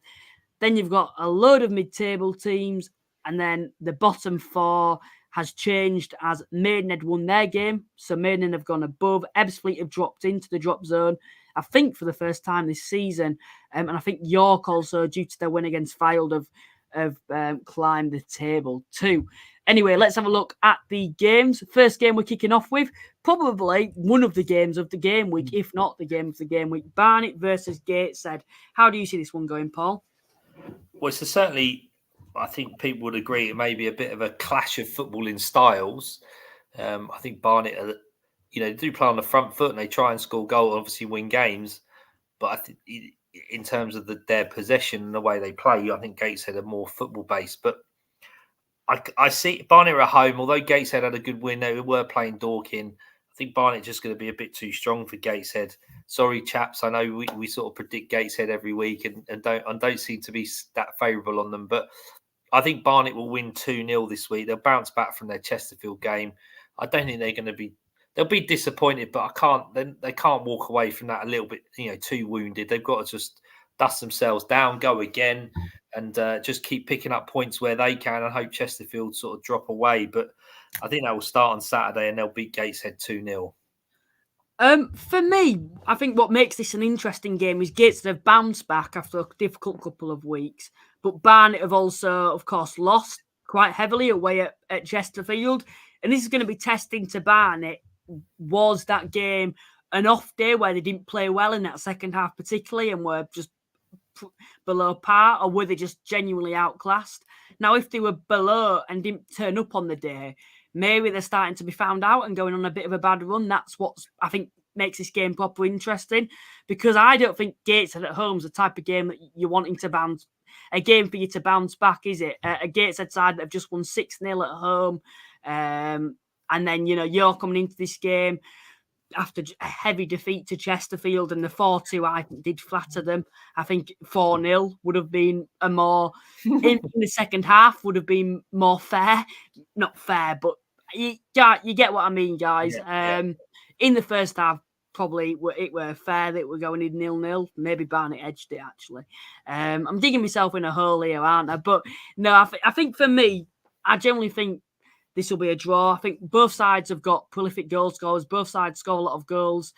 Then you've got a load of mid-table teams, and then the bottom 4 has changed as Maidenhead won their game. So Maidenhead have gone above. Ebbsfleet have dropped into the drop zone, I think, for the first time this season. And I think York also, due to their win against Fylde, have climbed the table too. Anyway, let's have a look at the games. First game we're kicking off with, probably one of the games of the game week, if not the game of the game week. Barnet versus Gateshead. How do you see this one going, Paul? Well, it's certainly, I think people would agree, it may be a bit of a clash of footballing styles. I think Barnet, they do play on the front foot and they try and score goals, obviously win games. But I think in terms of their possession and the way they play, I think Gateshead are more football-based. But I see Barnet are at home. Although Gateshead had a good win, they were playing Dorking. I think Barnet just going to be a bit too strong for Gateshead. Sorry, chaps. I know we sort of predict Gateshead every week and don't seem to be that favourable on them. But I think Barnet will win 2-0 this week. They'll bounce back from their Chesterfield game. I don't think they're going to be. They'll be disappointed, but they can't walk away from that a little bit, too wounded. They've got to just dust themselves down, go again, and just keep picking up points where they can and hope Chesterfield sort of drop away. But I think that will start on Saturday and they'll beat Gateshead 2-0. For me, I think what makes this an interesting game is Gateshead have bounced back after a difficult couple of weeks, but Barnet have also, of course, lost quite heavily away at Chesterfield. And this is going to be testing to Barnet. Was that game an off day where they didn't play well in that second half particularly and were just below par, or were they just genuinely outclassed? Now, if they were below and didn't turn up on the day, maybe they're starting to be found out and going on a bit of a bad run. That's what I think makes this game proper interesting, because I don't think Gateshead at home is the type of game that you're wanting to bounce. A game for you to bounce back, is it? A Gateshead side that have just won 6-0 at home. And then, you're coming into this game after a heavy defeat to Chesterfield, and the 4-2, I think, did flatter them. I think 4-0 would have been a more, in the second half, would have been more fair. Not fair, but you get what I mean, guys. Yeah. In the first half, probably it were fair that we're going in 0-0. Maybe Barnet edged it, actually. I'm digging myself in a hole here, aren't I? But no, I think for me, I generally think this will be a draw. I think both sides have got prolific goal scorers. Both sides score a lot of goals.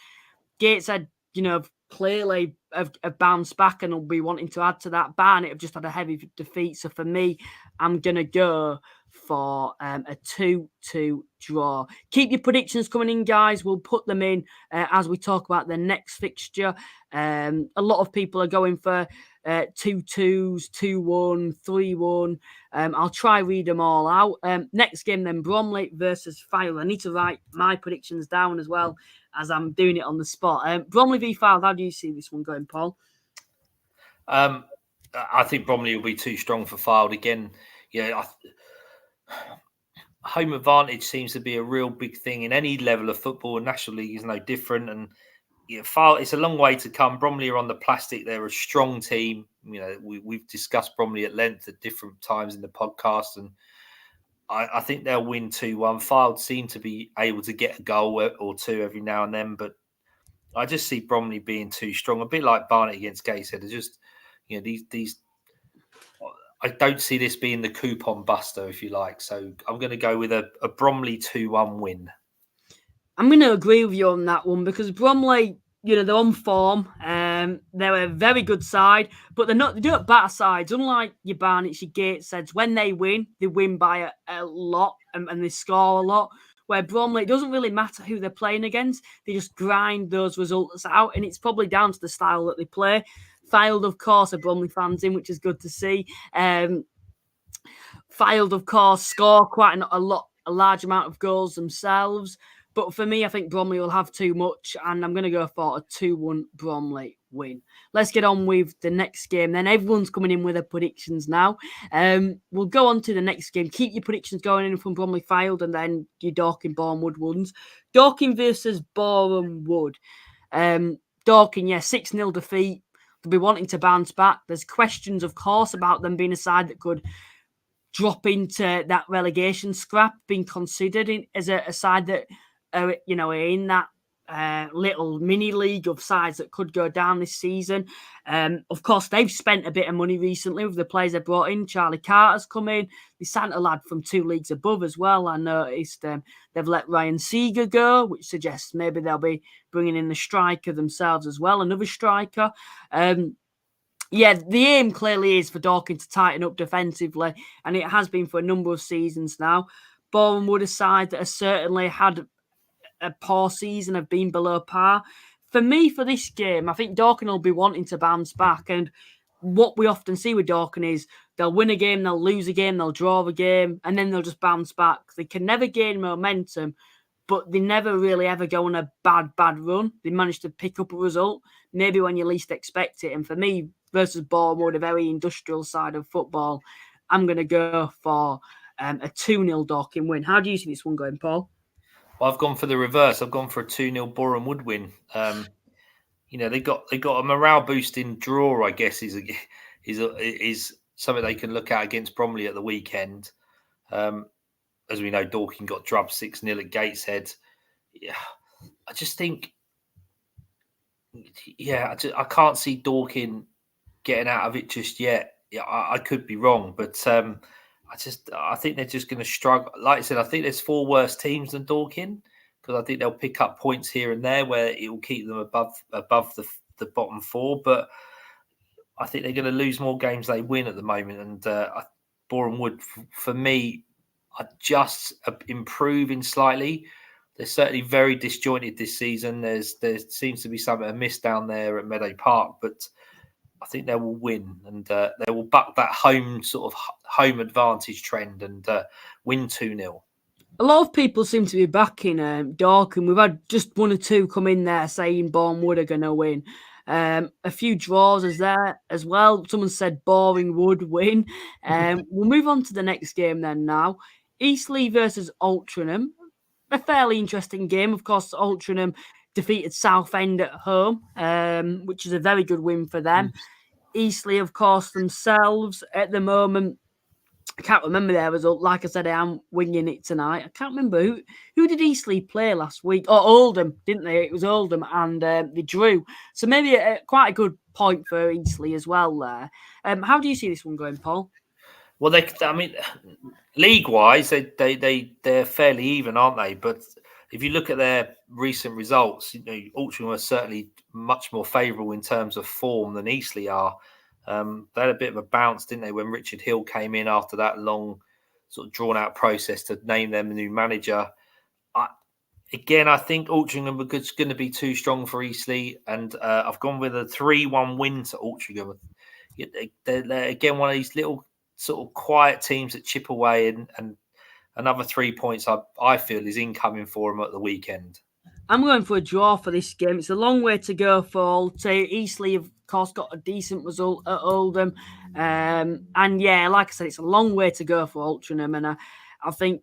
Gateshead, clearly have bounced back and will be wanting to add to that. Barnet have just had a heavy defeat. So for me, I'm going to go for a 2-2 draw. Keep your predictions coming in, guys. We'll put them in as we talk about the next fixture. A lot of people are going for 2-2s, 2-1, 3-1. I'll try read them all out. Next game then, Bromley versus Fylde. I need to write my predictions down as well as I'm doing it on the spot. Bromley v Fylde, how do you see this one going, Paul? I think Bromley will be too strong for Fylde again. Home advantage seems to be a real big thing in any level of football, and National League is no different. And Fylde, it's a long way to come. Bromley are on the plastic. They're a strong team. We've discussed Bromley at length at different times in the podcast, and I think they'll win 2-1. Fylde seem to be able to get a goal or two every now and then, but I just see Bromley being too strong, a bit like Barnet against Gateshead. It's just, these. I don't see this being the coupon buster, if you like. So I'm going to go with a Bromley 2-1 win. I'm going to agree with you on that one, because Bromley, they're on form. They're a very good side, but they don't batter sides. Unlike your Barnets, your Gatesheads, when they win by a lot and they score a lot. Where Bromley, it doesn't really matter who they're playing against. They just grind those results out, and it's probably down to the style that they play. Fylde, of course, are Bromley fans in, which is good to see. Fylde, of course, score quite a large amount of goals themselves. But for me, I think Bromley will have too much, and I'm going to go for a 2-1 Bromley win. Let's get on with the next game. Then everyone's coming in with their predictions now. We'll go on to the next game. Keep your predictions going in from Bromley Fylde, and then your Dorking Boreham Wood ones. Dorking versus Boreham Wood. Dorking, 6-0 defeat. They'll be wanting to bounce back. There's questions, of course, about them being a side that could drop into that relegation scrap, being considered as a side that are in that little mini league of sides that could go down this season. Of course, they've spent a bit of money recently with the players they brought in. Charlie Carter's come in. They signed a lad from 2 leagues above as well. I noticed they've let Ryan Seeger go, which suggests maybe they'll be bringing in the striker themselves as well, another striker. The aim clearly is for Dorking to tighten up defensively, and it has been for a number of seasons now. Boreham Wood, a side that has certainly had a poor season, have been below par. For me, for this game, I think Dorking will be wanting to bounce back. And what we often see with Dorking is they'll win a game, they'll lose a game, they'll draw a game, and then they'll just bounce back. They can never gain momentum, but they never really ever go on a bad run. They manage to pick up a result, maybe when you least expect it. And for me, versus Boreham Wood, a very industrial side of football, I'm going to go for a 2-0 Dorking win. How do you see this one going, Paul? Well, I've gone for the reverse. I've gone for a 2-0 Boreham Wood win. They got a morale boosting draw, I guess, is something they can look at against Bromley at the weekend. As we know, Dorking got drubbed 6-0 at Gateshead. Yeah, I just think, I can't see Dorking getting out of it just yet. Yeah, I could be wrong, but I think they're just going to struggle. Like I said, I think there's 4 worse teams than Dorking, because I think they'll pick up points here and there where it will keep them above the bottom 4. But I think they're going to lose more games they win at the moment, and Boreham Wood, for me, are just improving slightly. They're certainly very disjointed this season. There seems to be something amiss down there at Meadow Park, but I think they will win, and they will buck that home advantage trend and win 2-0. A lot of people seem to be backing Dorking. We've had just one or two come in there saying Boreham Wood are going to win. A few draws is there as well. Someone said Boring would win. We'll move on to the next game then now. Eastleigh versus Altrincham. A fairly interesting game. Of course, Altrincham defeated Southend at home, which is a very good win for them. Eastleigh, of course, themselves at the moment, I can't remember their result. Like I said, I am winging it tonight. I can't remember who did Eastleigh play last week. Oh, Oldham, didn't they? It was Oldham, and they drew. So maybe quite a good point for Eastleigh as well there. How do you see this one going, Paul? Well, league-wise, they're fairly even, aren't they? But if you look at their recent results, Altrincham are certainly much more favourable in terms of form than Eastleigh are. They had a bit of a bounce, didn't they, when Richard Hill came in after that long, sort of drawn-out process to name them the new manager. I think Altrincham are going to be too strong for Eastleigh, and I've gone with a 3-1 win to Altrincham. They're again one of these little sort of quiet teams that chip away, and another 3 points I feel is incoming for them at the weekend. I'm going for a draw for this game. It's a long way to go for Eastleigh, of course, got a decent result at Oldham. And yeah, like I said, it's a long way to go for Altrincham. And I think,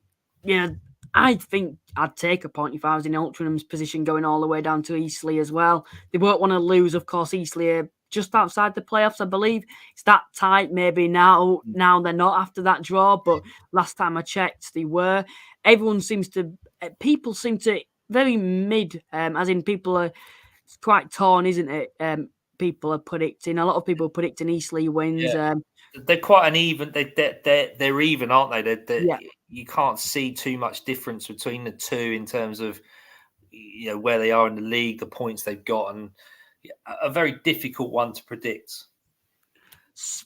I think I'd take a point if I was in Altringham's position going all the way down to Eastleigh as well. They won't want to lose, of course. Eastleigh are just outside the playoffs, I believe. It's that tight. Maybe now they're not after that draw, but last time I checked, they were. People seem to very mid, as in people are, it's quite torn, isn't it? People are predicting, a lot of people are predicting Eastleigh wins. Yeah. They're quite uneven. They're even, aren't they? Yeah. You can't see too much difference between the two in terms of where they are in the league, the points they've got, and a very difficult one to predict.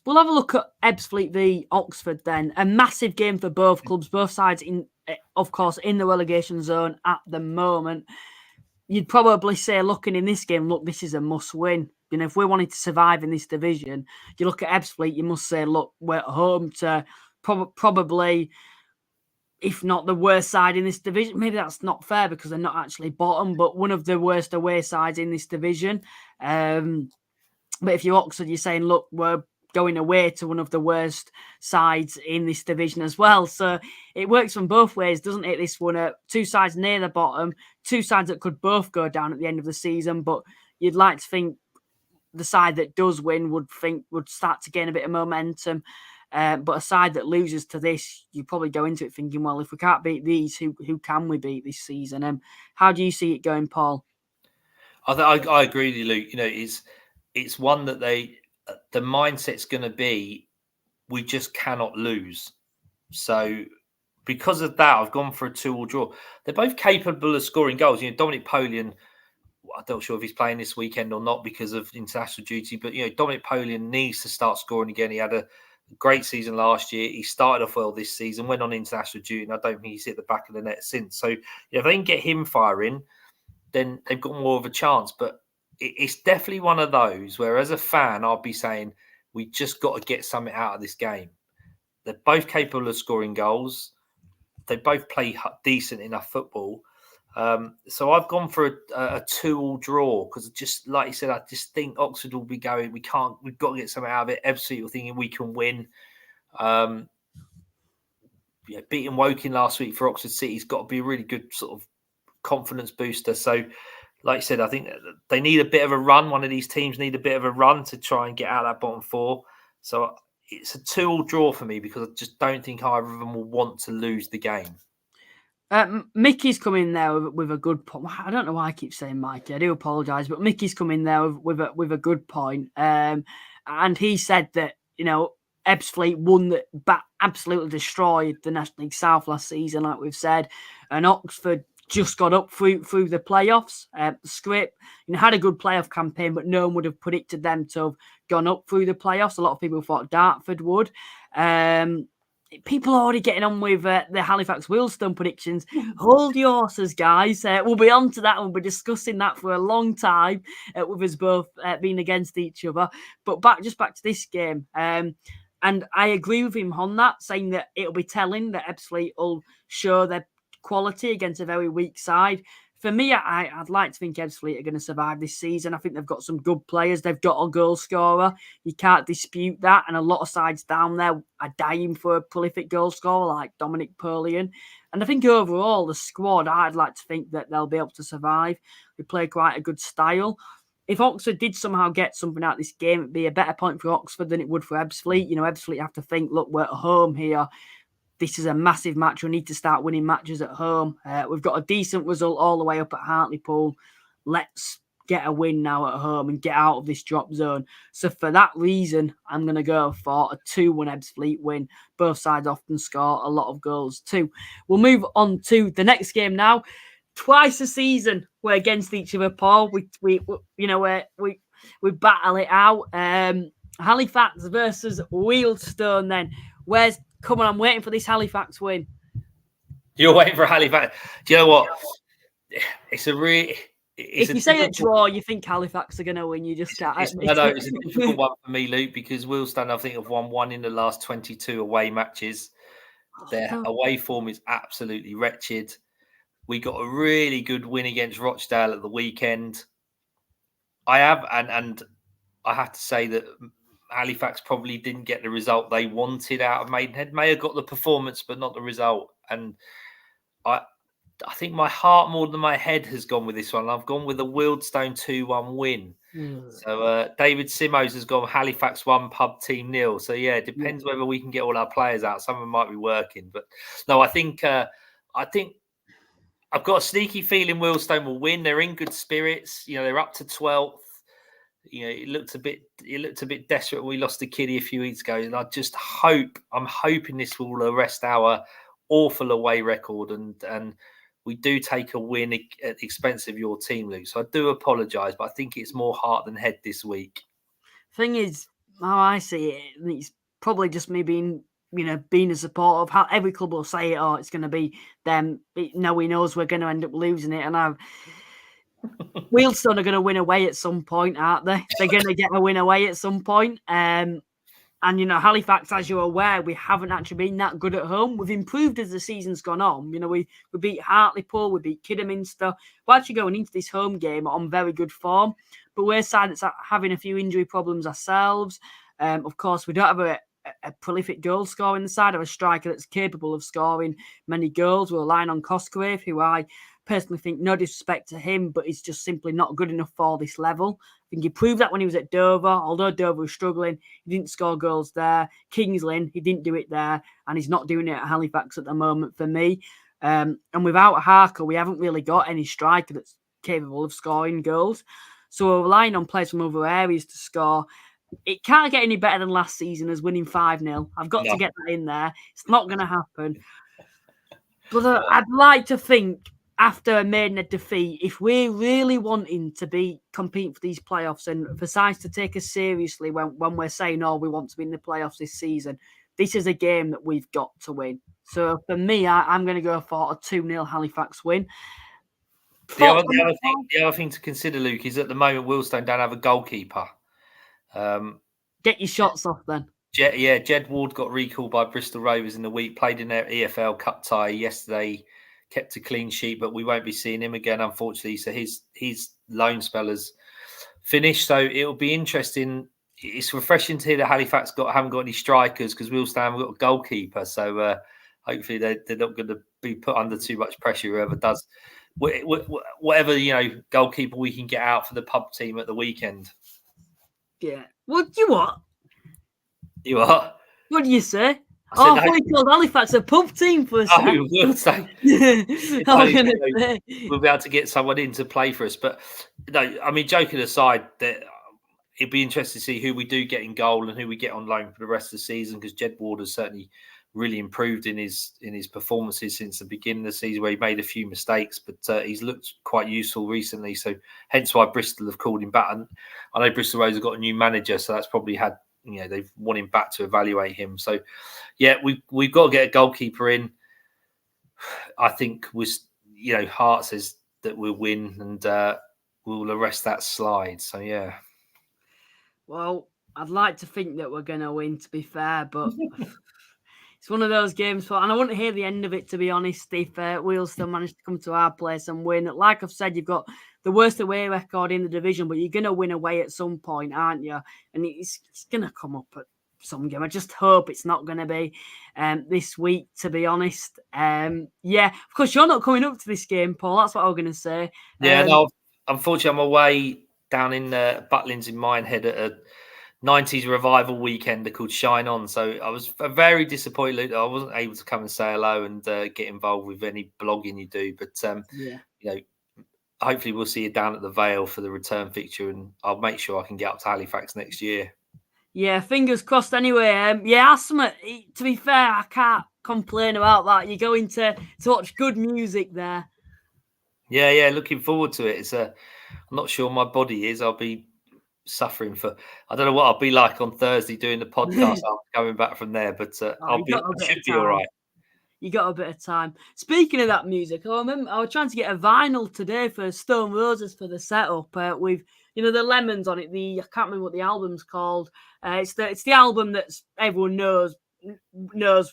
We'll have a look at Ebbsfleet v Oxford then. A massive game for both clubs, both sides of course, in the relegation zone at the moment. You'd probably say, looking in this game, look, this is a must-win. If we wanted to survive in this division, you look at Ebbsfleet, you must say, look, we're at home to probably, if not the worst side in this division. Maybe that's not fair because they're not actually bottom, but one of the worst away sides in this division. But if you're Oxford, you're saying, look, we're going away to one of the worst sides in this division as well. So it works from both ways, doesn't it? This one, two sides near the bottom, two sides that could both go down at the end of the season, but you'd like to think the side that does win would start to gain a bit of momentum. But a side that loses to this, you probably go into it thinking, well, if we can't beat these, who can we beat this season? How do you see it going, Paul? I agree with you, Luke. It's one that the mindset's going to be, we just cannot lose. So because of that, I've gone for a 2-2 draw. They're both capable of scoring goals. Dominic Polian, I'm not sure if he's playing this weekend or not because of international duty, but Dominic Polian needs to start scoring again. He had a great season last year. He started off well this season, went on international duty, and I don't think he's hit the back of the net since. So if they can get him firing, then they've got more of a chance. But it's definitely one of those where, as a fan, I'll be saying, we just got to get something out of this game. They're both capable of scoring goals. They both play decent enough football. So I've gone for a 2-2 draw because, just like you said, I just think Oxford will be going, we've got to get something out of it. Ebbsfleet were thinking we can win. Beating Woking last week for Oxford City's got to be a really good sort of confidence booster. So, like I said, I think they need a bit of a run. One of these teams need a bit of a run to try and get out of that bottom four. So it's a 2-2 draw for me because I just don't think either of them will want to lose the game. Mickey's coming there with a good point. I don't know why I keep saying Mikey. I do apologise, but Mickey's coming there with a good point. And he said that Ebbsfleet won that absolutely destroyed the National League South last season, like we've said, and Oxford just got up through the playoffs. Script had a good playoff campaign, but no one would have predicted them to have gone up through the playoffs. A lot of people thought Dartford would. people are already getting on with the Halifax Wealdstone predictions. Hold your horses, guys. We'll be on to that. We'll be discussing that for a long time with us both being against each other. But back to this game. And I agree with him on that, saying that it'll be telling that Ebbsfleet will show their quality against a very weak side. For me, I'd like to think Ebbsfleet are going to survive this season. I think they've got some good players. They've got a goal scorer. You can't dispute that. And a lot of sides down there are dying for a prolific goal scorer like Dominic Perlian. And I think overall, the squad, I'd like to think that they'll be able to survive. They play quite a good style. If Oxford did somehow get something out of this game, it'd be a better point for Oxford than it would for Ebbsfleet. Ebbsfleet have to think, look, we're at home here. This is a massive match. We need to start winning matches at home. We've got a decent result all the way up at Hartlepool. Let's get a win now at home and get out of this drop zone. So for that reason, I'm going to go for a 2-1 Ebbsfleet win. Both sides often score a lot of goals too. We'll move on to the next game now. Twice a season we're against each other, Paul. We battle it out. Halifax versus Wealdstone. Then come on? I'm waiting for this Halifax win. You're waiting for Halifax. Do you know what? If you say a draw, you think Halifax are going to win. You just can't. It's a difficult one for me, Luke, because Wealdstone, I think, have won 1 in the last 22 away matches. Their away form is absolutely wretched. We got a really good win against Rochdale at the weekend. I have to say that Halifax probably didn't get the result they wanted out of Maidenhead. May have got the performance, but not the result. And I think my heart more than my head has gone with this one. I've gone with a Wealdstone 2-1 win. So David Simos has gone Halifax 1, Pub Team 0. So yeah, it depends whether we can get all our players out. Some of them might be working, but no, I think I've got a sneaky feeling Wealdstone will win. They're in good spirits. They're up to 12th. It looked a bit desperate when we lost to Kiddie a few weeks ago. And I'm hoping this will arrest our awful away record and we do take a win at the expense of your team, Luke. So I do apologise, but I think it's more heart than head this week. Thing is, how I see it, it's probably just me being a supporter of how every club will say it, it's going to be them. No, he knows we're going to end up losing it. And Wealdstone are going to win away at some point, aren't they? They're going to get a win away at some point. And Halifax, as you're aware, we haven't actually been that good at home. We've improved as the season's gone on. We beat Hartlepool, we beat Kidderminster. We're actually going into this home game on very good form. But we're a side that's having a few injury problems ourselves. Of course, we don't have a prolific goal scorer in the side, of a striker that's capable of scoring many goals. We're relying on Cosgrave, who I personally think, no disrespect to him, but he's just simply not good enough for this level. I think he proved that when he was at Dover. Although Dover was struggling, he didn't score goals there. Kings Lynn, he didn't do it there, and he's not doing it at Halifax at the moment for me. And without Harker, we haven't really got any striker that's capable of scoring goals. So we're relying on players from other areas to score. It can't get any better than last season as winning 5-0. I've got to get that in there. It's not going to happen. But I'd like to think after a Maidenhead defeat, if we're really wanting to compete for these playoffs and for sides to take us seriously when we're saying, we want to be in the playoffs this season, this is a game that we've got to win. So for me, I'm going to go for a 2-0 Halifax win. The other thing to consider, Luke, is at the moment Wealdstone don't have a goalkeeper. Get your shots off then. Jed Ward got recalled by Bristol Rovers in the week, played in their EFL Cup tie yesterday, kept a clean sheet, but we won't be seeing him again, unfortunately. So his loan spell has finished. So it'll be interesting. It's refreshing to hear that Halifax haven't got any strikers because Wealdstone haven't got a goalkeeper. So hopefully they're not going to be put under too much pressure, whoever does. Whatever, goalkeeper we can get out for the pub team at the weekend. Yeah. What do you want? You what? What do you say? I thought you called Halifax a pub team for a second. We'll say. We'll be able to get someone in to play for us. But no, I mean, joking aside, that it'd be interesting to see who we do get in goal and who we get on loan for the rest of the season, because Jed Ward has certainly really improved in his performances since the beginning of the season, where he made a few mistakes, but he's looked quite useful recently. So hence why Bristol have called him back. And I know Bristol Rovers have got a new manager, so that's probably had they want him back to evaluate him. So, yeah, we've got to get a goalkeeper in. I think Hart says that we'll win and we'll arrest that slide. So, yeah. Well, I'd like to think that we're going to win, to be fair, but it's one of those games, and I wouldn't hear the end of it, to be honest, if Wealdstone managed to come to our place and win. Like I've said, you've got the worst away record in the division, but you're going to win away at some point, aren't you? And it's going to come up at some game. I just hope it's not going to be this week, to be honest. Yeah, of course, you're not coming up to this game, Paul. That's what I was going to say. Yeah, no, unfortunately, I'm away down in Butlins in Minehead at a 90s revival weekender called Shine On. So I was very disappointed that I wasn't able to come and say hello and get involved with any blogging you do. But, hopefully we'll see you down at the Vale for the return fixture, and I'll make sure I can get up to Halifax next year. Yeah, fingers crossed anyway. Asthma, to be fair, I can't complain about that. You're going to watch good music there. Yeah, looking forward to it. I'm not sure my body is. I'll be suffering I don't know what I'll be like on Thursday doing the podcast after coming back from there, but I should be all right. You got a bit of time. Speaking of that music, I was trying to get a vinyl today for Stone Roses for the setup with the Lemons on it. I can't remember what the album's called. It's the album that everyone knows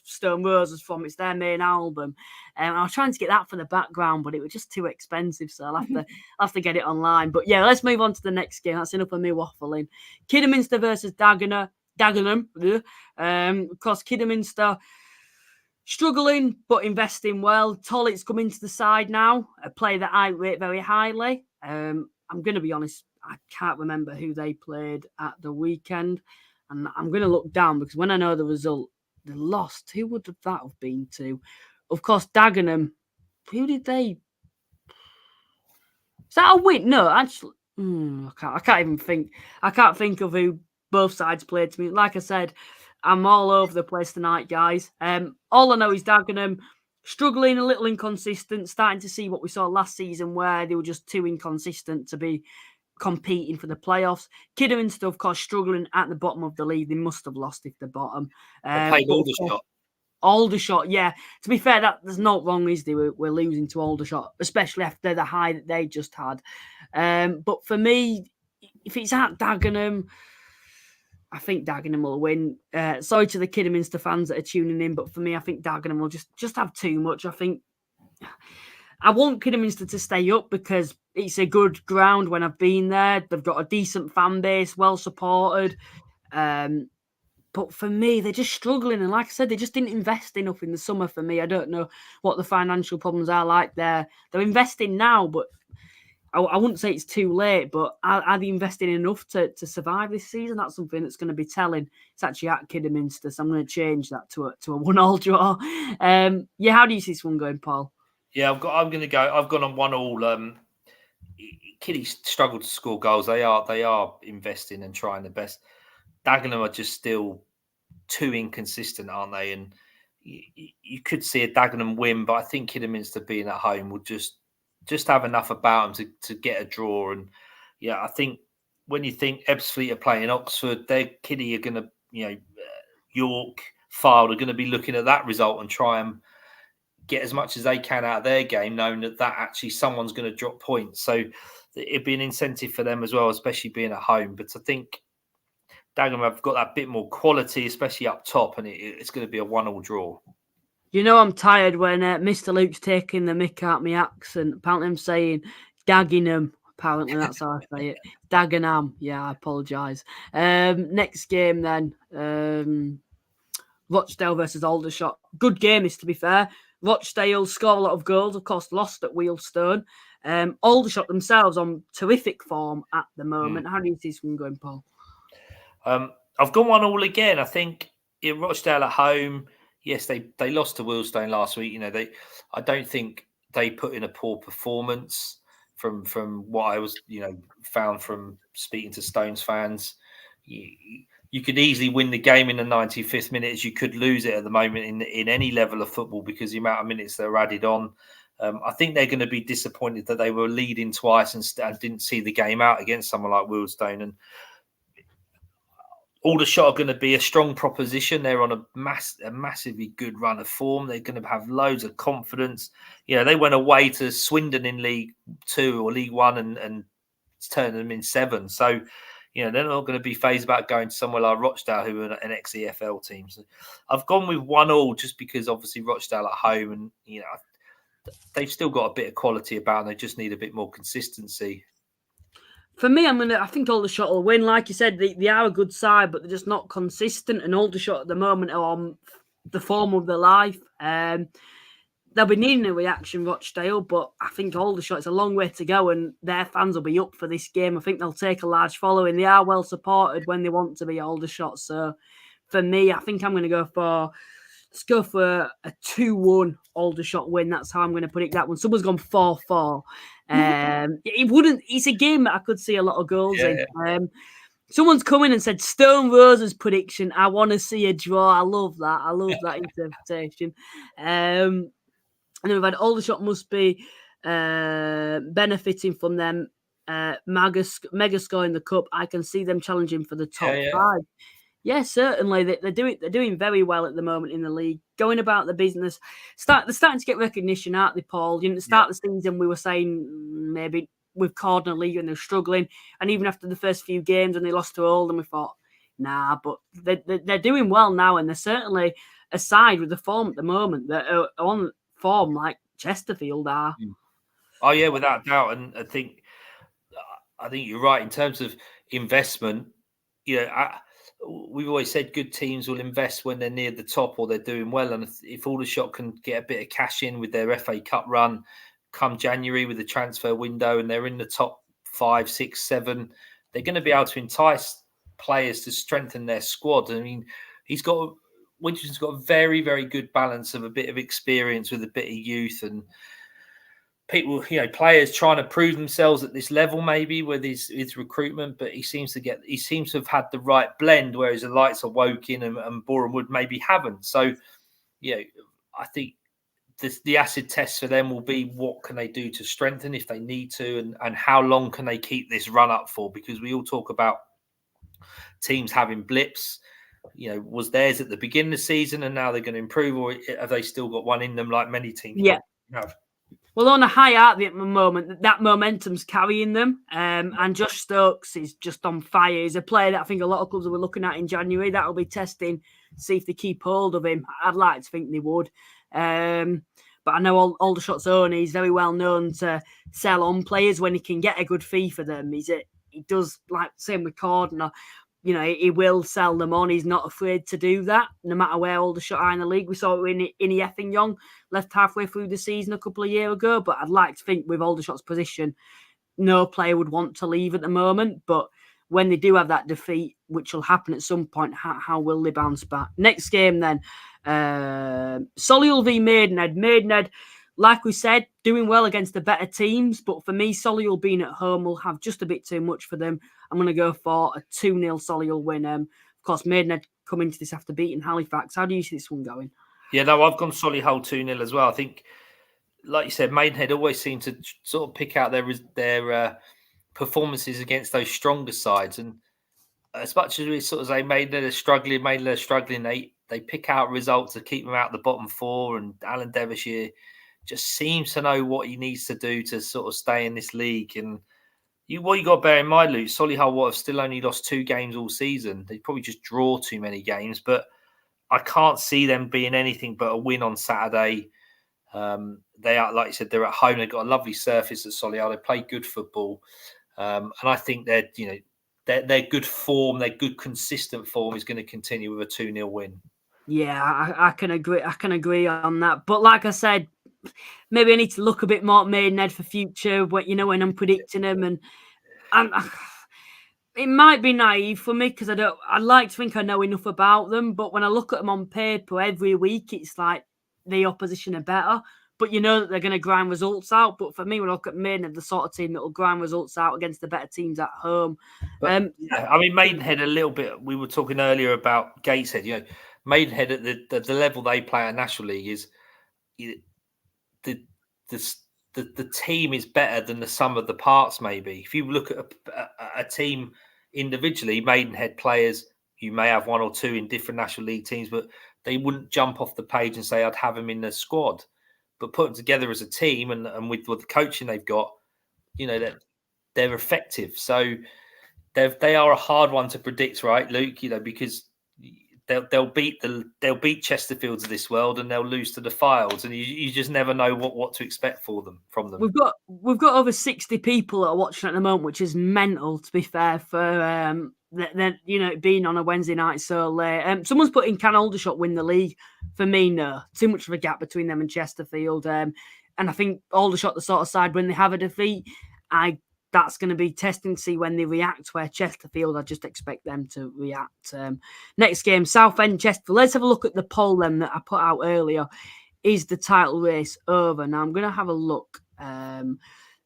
Stone Roses from. It's their main album. I was trying to get that for the background, but it was just too expensive, so I'll have to get it online. But yeah, let's move on to the next game. That's enough of me waffling. Kidderminster versus Dagenham. Of course, Kidderminster struggling but investing well. Tollett's coming to the side now, a player that I rate very highly. I'm going to be honest, I can't remember who they played at the weekend, and I'm going to look down because when I know the result, they lost. Who would that have been to? Of course, Dagenham. Who did they? Is that a win? No, actually, I can't even think. I can't think of who both sides played to me. Like I said, I'm all over the place tonight, guys. All I know is Dagenham struggling, a little inconsistent, starting to see what we saw last season where they were just too inconsistent to be competing for the playoffs. Kidderminster, of course, struggling at the bottom of the league. They must have lost if the bottom. They played Aldershot. Aldershot, yeah. To be fair, there's no wrong, is there? We're losing to Aldershot, especially after the high that they just had. But for me, if it's at Dagenham, I think Dagenham will win. Sorry to the Kidderminster fans that are tuning in, but for me, I think Dagenham will just have too much. I want Kidderminster to stay up because it's a good ground when I've been there. They've got a decent fan base, well supported. But for me, they're just struggling. And like I said, they just didn't invest enough in the summer for me. I don't know what the financial problems are like there. They're investing now, but I wouldn't say it's too late. But are they investing enough to survive this season? That's something that's going to be telling. It's actually at Kidderminster, so I'm going to change that to a 1-1 draw. How do you see this one going, Paul? Yeah, I've gone on 1-1. Kiddies struggle to score goals. They are investing and trying their best. Dagenham are just still too inconsistent, aren't they? And you could see a Dagenham win, but I think Kidderminster being at home would just have enough about them to get a draw. And yeah, I think when you think Ebbsfleet are playing Oxford, their Kiddie are going to, York, Fylde are going to be looking at that result and try and get as much as they can out of their game, knowing that actually someone's going to drop points. So it'd be an incentive for them as well, especially being at home. But I think Dagenham have got that bit more quality, especially up top, and it's going to be a 1-1 draw. I'm tired when Mr. Luke's taking the mick out my accent. Apparently I'm saying Dagenham. Apparently that's how I say it. Dagenham. Yeah, I apologise. Next game then. Rochdale versus Aldershot. Good game, is to be fair. Rochdale score a lot of goals, of course, lost at Wealdstone. Aldershot themselves on terrific form at the moment. How do you see this one going, Paul? I've gone 1-1 again. I think Rochdale at home, yes, they lost to Wealdstone last week. I don't think they put in a poor performance from what I was, found from speaking to Stones fans. You could easily win the game in the 95th minute, as you could lose it at the moment in any level of football because the amount of minutes that are added on. I think they're going to be disappointed that they were leading twice and didn't see the game out against someone like Wealdstone. And Aldershot are going to be a strong proposition. They're on a massively good run of form. They're going to have loads of confidence. They went away to Swindon in League 2 or League 1 and turned them in 7. So, they're not going to be phased about going to somewhere like Rochdale, who are an ex-EFL team. So I've gone with 1-1 just because obviously Rochdale at home, and they've still got a bit of quality about them. They just need a bit more consistency. For me, I think Aldershot will win. Like you said, they are a good side, but they're just not consistent. And Aldershot at the moment are on the form of their life. They'll be needing a reaction, Rochdale, but I think Aldershot, it's a long way to go, and their fans will be up for this game. I think they'll take a large following. They are well supported when they want to be, Aldershot. So for me, I think I'm going to go for a 2-1 Aldershot win. That's how I'm going to predict that one. Someone's gone 4-4. It's a game that I could see a lot of goals in. Someone's come in and said Stone Rose's prediction. I want to see a draw. I love that. I love that interpretation. And then we've had Aldershot must be benefiting from them mega score in the cup. I can see them challenging for the top 5. Yeah, certainly. They're doing very well at the moment in the league, going about the business. They're starting to get recognition, aren't they, Paul? At the start of the season, we were saying maybe with Cordner League and they're struggling. And even after the first few games and they lost to Oldham, we thought, nah, but they're doing well now. And they're certainly a side with the form at the moment that are on form like Chesterfield are. Oh, yeah, without doubt. And I think you're right in terms of investment. We've always said good teams will invest when they're near the top or they're doing well. And if Aldershot can get a bit of cash in with their FA Cup run come January with the transfer window and they're in the top 5, 6, 7, they're going to be able to entice players to strengthen their squad. I mean, Winterson's got a very, very good balance of a bit of experience with a bit of youth and people, players trying to prove themselves at this level, maybe with his recruitment, but he seems to have had the right blend, whereas the likes of Woking and Boreham Wood maybe haven't. So, I think the acid test for them will be what can they do to strengthen if they need to, and how long can they keep this run up for? Because we all talk about teams having blips. Was theirs at the beginning of the season and now they're going to improve, or have they still got one in them like many teams have? Well, on a high art at the moment, that momentum's carrying them. And Josh Stokes is just on fire. He's a player that I think a lot of clubs will be looking at in January. That'll be testing, see if they keep hold of him. I'd like to think they would. But I know Aldershot's owner, he's very well known to sell on players when he can get a good fee for them. He does, like same with Cordner. He will sell them on. He's not afraid to do that, no matter where Aldershot are in the league. We saw it in Effingham, left halfway through the season a couple of years ago. But I'd like to think with Aldershot's position, no player would want to leave at the moment. But when they do have that defeat, which will happen at some point, how will they bounce back? Next game then, Solihull v Maidenhead. Maidenhead, like we said, doing well against the better teams. But for me, Solihull being at home will have just a bit too much for them. I'm going to go for a 2-0 Solihull win. Of course, Maidenhead come into this after beating Halifax. How do you see this one going? Yeah, no, I've gone Solihull 2-0 as well. I think, like you said, Maidenhead always seem to sort of pick out their performances against those stronger sides. And as much as we sort of say Maidenhead are struggling, they pick out results to keep them out the bottom 4. And Alan Devonshire just seems to know what he needs to do to sort of stay in this league. And what you got to bear in mind, Luke, Solihull have still only lost 2 games all season. They probably just draw too many games, but I can't see them being anything but a win on Saturday. They are, like you said, they're at home. They've got a lovely surface at Solihull. They play good football, and I think their good form, their good consistent form is going to continue with a 2-0 win. Yeah, I can agree. I can agree on that. But like I said, maybe I need to look a bit more at Maidenhead for future. When I'm predicting them, and it might be naive for me because I like to think I know enough about them. But when I look at them on paper every week, it's like the opposition are better. But you know that they're going to grind results out. But for me, when I look at Maidenhead, the sort of team that will grind results out against the better teams at home. But, I mean, Maidenhead a little bit. We were talking earlier about Gateshead. Maidenhead at the level they play at National League is the team is better than the sum of the parts. Maybe if you look at a team individually, Maidenhead players you may have one or two in different National League teams, but they wouldn't jump off the page and say, I'd have them in the squad. But put them together as a team and with the coaching they've got, that they're effective. So they are a hard one to predict, right, Luke? Because they'll beat Chesterfields of this world and they'll lose to the Files, and you just never know what to expect from them. We've got over 60 people that are watching at the moment, which is mental, to be fair, for being on a Wednesday night so late. Someone's put in, can Aldershot win the league? For me, no. Too much of a gap between them and Chesterfield. And I think Aldershot, the sort of side, when they have a defeat, that's going to be testing to see when they react, where Chesterfield, I just expect them to react. Next game, Southend, Chesterfield. Let's have a look at the poll then that I put out earlier. Is the title race over? Now, I'm going to have a look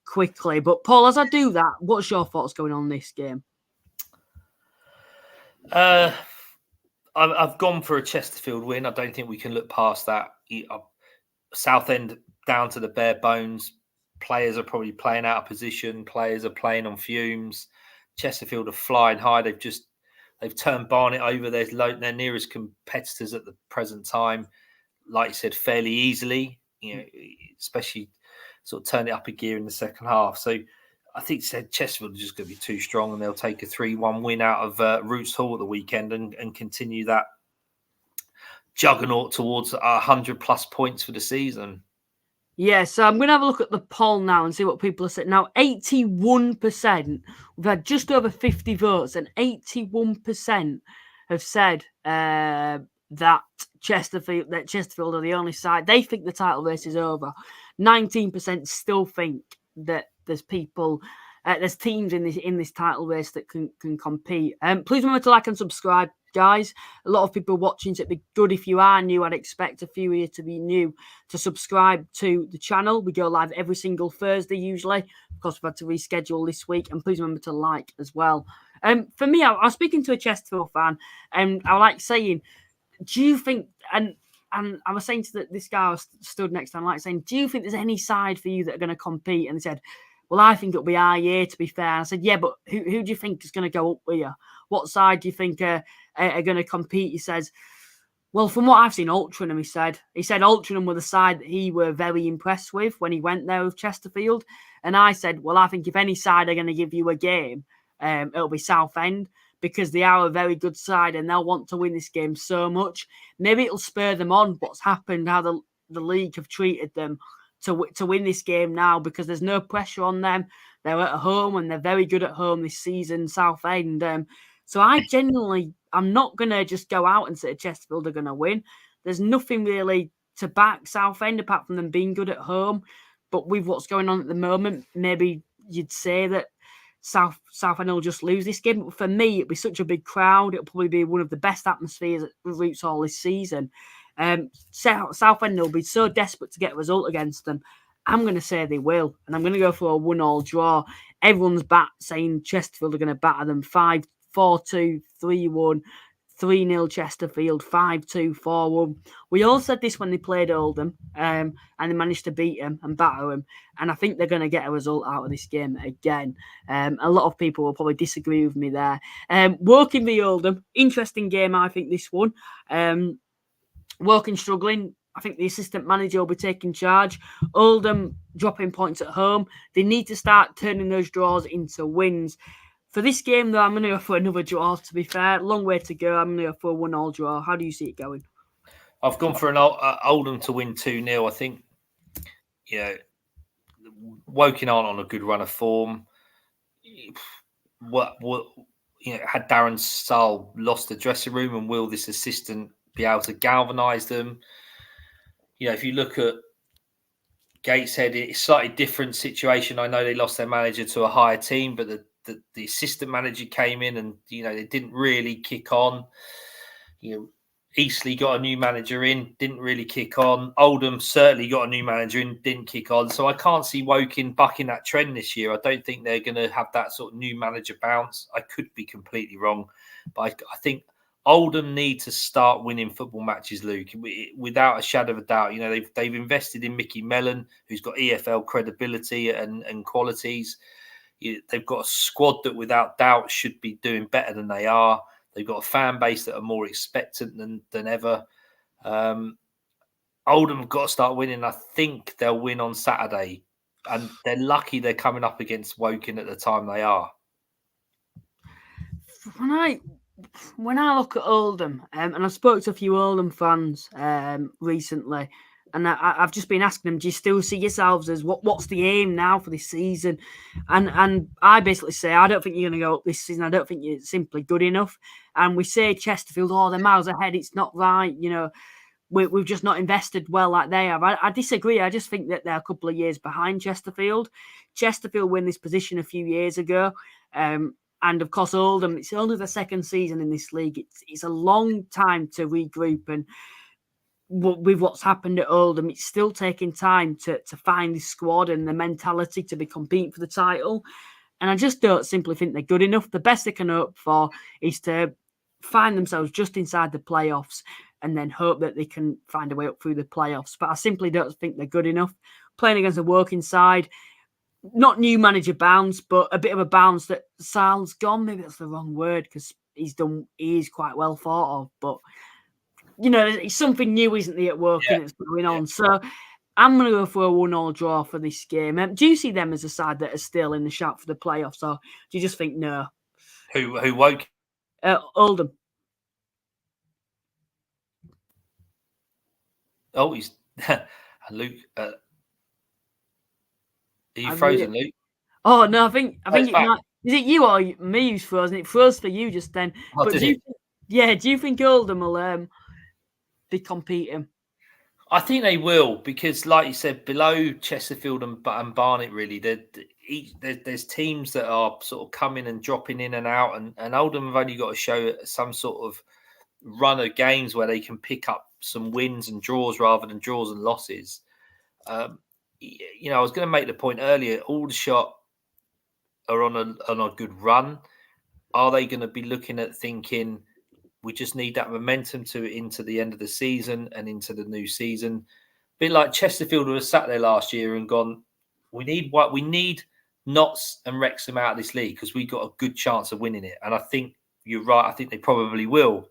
quickly. But, Paul, as I do that, what's your thoughts going on this game? I've gone for a Chesterfield win. I don't think we can look past that. Southend down to the bare bones. Players are probably playing out of position. Players are playing on fumes. Chesterfield are flying high. They've turned Barnet over. Their nearest competitors at the present time, like you said, fairly easily. Especially sort of turn it up a gear in the second half. So I think Chesterfield is just going to be too strong, and they'll take a 3-1 win out of Roots Hall at the weekend and continue that juggernaut towards 100+ points for the season. Yeah, so I'm going to have a look at the poll now and see what people are saying. Now, 81%, we've had just over 50 votes, and 81% have said that Chesterfield are the only side. They think the title race is over. 19% still think that there's teams in this title race that can compete. Please remember to like and subscribe, guys. A lot of people watching, so it'd be good if you are new. I'd expect a few here to be new to subscribe to the channel. We go live every single Thursday usually. Of course, we've had to reschedule this week, and please remember to like as well. For me, I was speaking to a Chesterfield fan, and I like saying, do you think, and I was saying to this guy I stood next to him, like saying, do you think there's any side for you that are going to compete? And he said, well, I think it'll be our year, to be fair. And I said, yeah, but who do you think is going to go up with you? What side do you think are going to compete? He says, well, from what I've seen, Altrincham, he said Altrincham were the side that he were very impressed with when he went there with Chesterfield. And I said, well, I think if any side are going to give you a game, it'll be Southend, because they are a very good side and they'll want to win this game so much. Maybe it'll spur them on what's happened, how the league have treated them to win this game now, because there's no pressure on them. They're at home and they're very good at home this season, Southend. So I'm not going to just go out and say Chesterfield are going to win. There's nothing really to back Southend apart from them being good at home. But with what's going on at the moment, maybe you'd say that Southend will just lose this game. But for me, it'll be such a big crowd. It'll probably be one of the best atmospheres at Roots Hall this season. Southend will be so desperate to get a result against them. I'm going to say they will, and I'm going to go for a 1-1 draw. Everyone's saying Chesterfield are going to batter them 5-4-2, 3-1, 3-0 Chesterfield, 5-2, 4-1. We all said this when they played Oldham, and they managed to beat them and batter them. And I think they're going to get a result out of this game again. A lot of people will probably disagree with me there. Woking v Oldham, interesting game, I think, this one. Woking struggling. I think the assistant manager will be taking charge. Oldham dropping points at home. They need to start turning those draws into wins. For this game, though, I'm going to go for another draw, to be fair. Long way to go. I'm going to go for a 1-1 draw. How do you see it going? I've gone for an Oldham to win 2-0. I think, Woking aren't on a good run of form. Had Darren Stahl lost the dressing room, and will this assistant be able to galvanise them? If you look at Gateshead, it's a slightly different situation. I know they lost their manager to a higher team, but the assistant manager came in and, they didn't really kick on. Eastleigh got a new manager in, didn't really kick on. Oldham certainly got a new manager in, didn't kick on. So I can't see Woking bucking that trend this year. I don't think they're going to have that sort of new manager bounce. I could be completely wrong, but I think Oldham need to start winning football matches, Luke, without a shadow of a doubt. They've invested in Mickey Mellon, who's got EFL credibility and qualities. They've got a squad that, without doubt, should be doing better than they are. They've got a fan base that are more expectant than ever. Oldham have got to start winning. I think they'll win on Saturday, and they're lucky they're coming up against Woking at the time they are. When I look at Oldham, and I spoke to a few Oldham fans recently, and I've just been asking them, do you still see yourselves as what's the aim now for this season? And I basically say, I don't think you're going to go up this season. I don't think you're simply good enough. And we say Chesterfield, they're miles ahead. It's not right. We've just not invested well like they have. I disagree. I just think that they're a couple of years behind Chesterfield. Chesterfield win this position a few years ago. And of course, Oldham, it's only the second season in this league. It's a long time to regroup. And with what's happened at Oldham, it's still taking time to find this squad and the mentality to be competing for the title. And I just don't simply think they're good enough. The best they can hope for is to find themselves just inside the playoffs and then hope that they can find a way up through the playoffs. But I simply don't think they're good enough. Playing against a Woking side, not new manager bounce, but a bit of a bounce that Sal's gone. Maybe that's the wrong word because he is quite well thought of. But, it's something new, isn't there, at Woking that's going on. So I'm going to go for a 1-1 draw for this game. Do you see them as a side that are still in the shout for the playoffs, or do you just think no? Who Woking? Oldham. Oh, he's Luke. Are you frozen, Luke? Oh no, I think it might. Is it you or me who's frozen? It froze for you just then. Oh, but do you think Oldham will be competing? I think they will because, like you said, below Chesterfield and Barnet, really, there's teams that are sort of coming and dropping in and out, and Oldham have only got to show some sort of run of games where they can pick up some wins and draws rather than draws and losses. I was going to make the point earlier. Aldershot are on a good run. Are they going to be looking at thinking we just need that momentum into the end of the season and into the new season? A bit like Chesterfield who sat there last year and gone, we need Notts and Wrexham out of this league because we've got a good chance of winning it. And I think you're right. I think they probably will.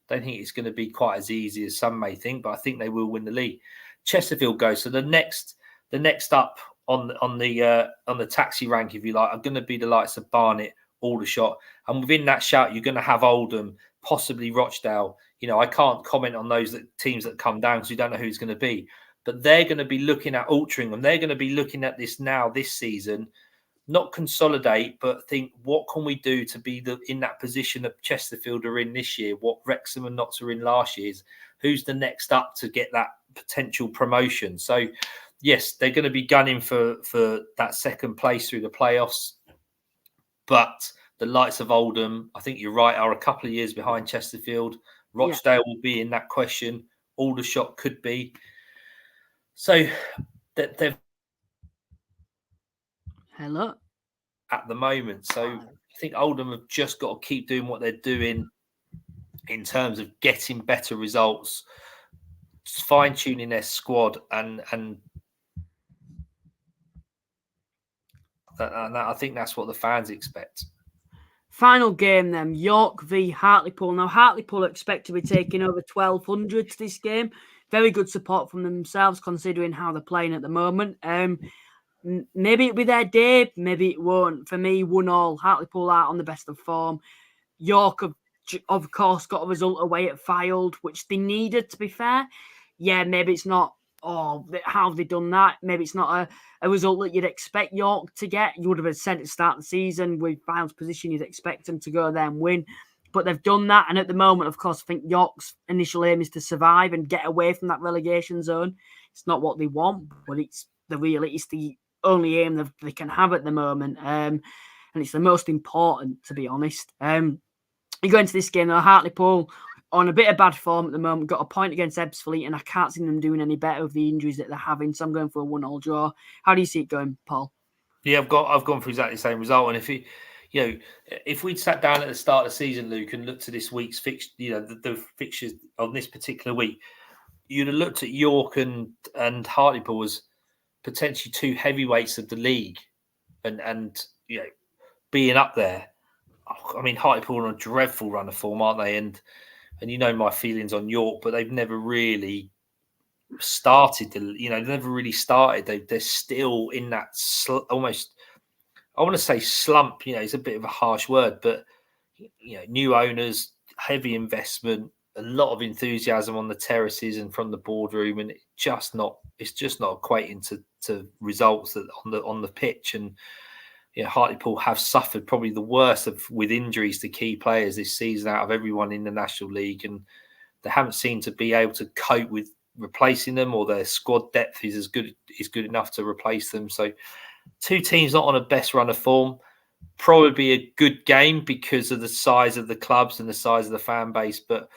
Don't think it's going to be quite as easy as some may think, but I think they will win the league. Chesterfield goes. So the next up on the taxi rank, if you like, are going to be the likes of Barnet, Aldershot, and within that shout, you're going to have Oldham, possibly Rochdale. I can't comment on those teams that come down because we don't know who it's going to be, but they're going to be looking at Altrincham. They're going to be looking at this season. Not consolidate, but think, what can we do to be in that position that Chesterfield are in this year, what Wrexham and Notts are in last year's? Who's the next up to get that potential promotion? So, yes, they're going to be gunning for that second place through the playoffs. But the likes of Oldham, I think you're right, are a couple of years behind Chesterfield. Rochdale will be in that question. Aldershot could be. So, they've Hello. At the moment. So I think Oldham have just got to keep doing what they're doing in terms of getting better results, fine-tuning their squad, and I think that's what the fans expect. Final game then, York v Hartlepool. Now, Hartlepool expect to be taking over 1,200 to this game. Very good support from themselves, considering how they're playing at the moment. Maybe it'll be their day, maybe it won't. For me, 1-1. Hartlepool are on the best of form. York have, of course, got a result away at Fylde, which they needed, to be fair. Yeah, maybe it's not, how have they done that? Maybe it's not a result that you'd expect York to get. You would have said at the start of the season, with Fylde's position, you'd expect them to go there and win. But they've done that. And at the moment, of course, I think York's initial aim is to survive and get away from that relegation zone. It's not what they want, but it's the only aim that they can have at the moment. And it's the most important, to be honest. You go into this game, though, Hartlepool on a bit of bad form at the moment, got a point against Ebbsfleet, and I can't see them doing any better with the injuries that they're having. So I'm going for a 1-1 draw. How do you see it going, Paul? Yeah, I've gone for exactly the same result. And if we'd sat down at the start of the season, Luke, and looked at this week's fixture, the fixtures on this particular week, you'd have looked at York and Hartlepool as potentially two heavyweights of the league, and being up there. I mean, Hartlepool are on a dreadful run of form, aren't they? And you know my feelings on York, but they've never really started. Never really started. They're still in that almost. I want to say slump. It's a bit of a harsh word, but new owners, heavy investment, a lot of enthusiasm on the terraces and from the boardroom, and it's just not equating to results on the pitch. And Hartlepool have suffered probably the worst with injuries to key players this season out of everyone in the National League, and they haven't seemed to be able to cope with replacing them, or their squad depth is good enough to replace them. So two teams not on a best run of form. Probably a good game because of the size of the clubs and the size of the fan base, but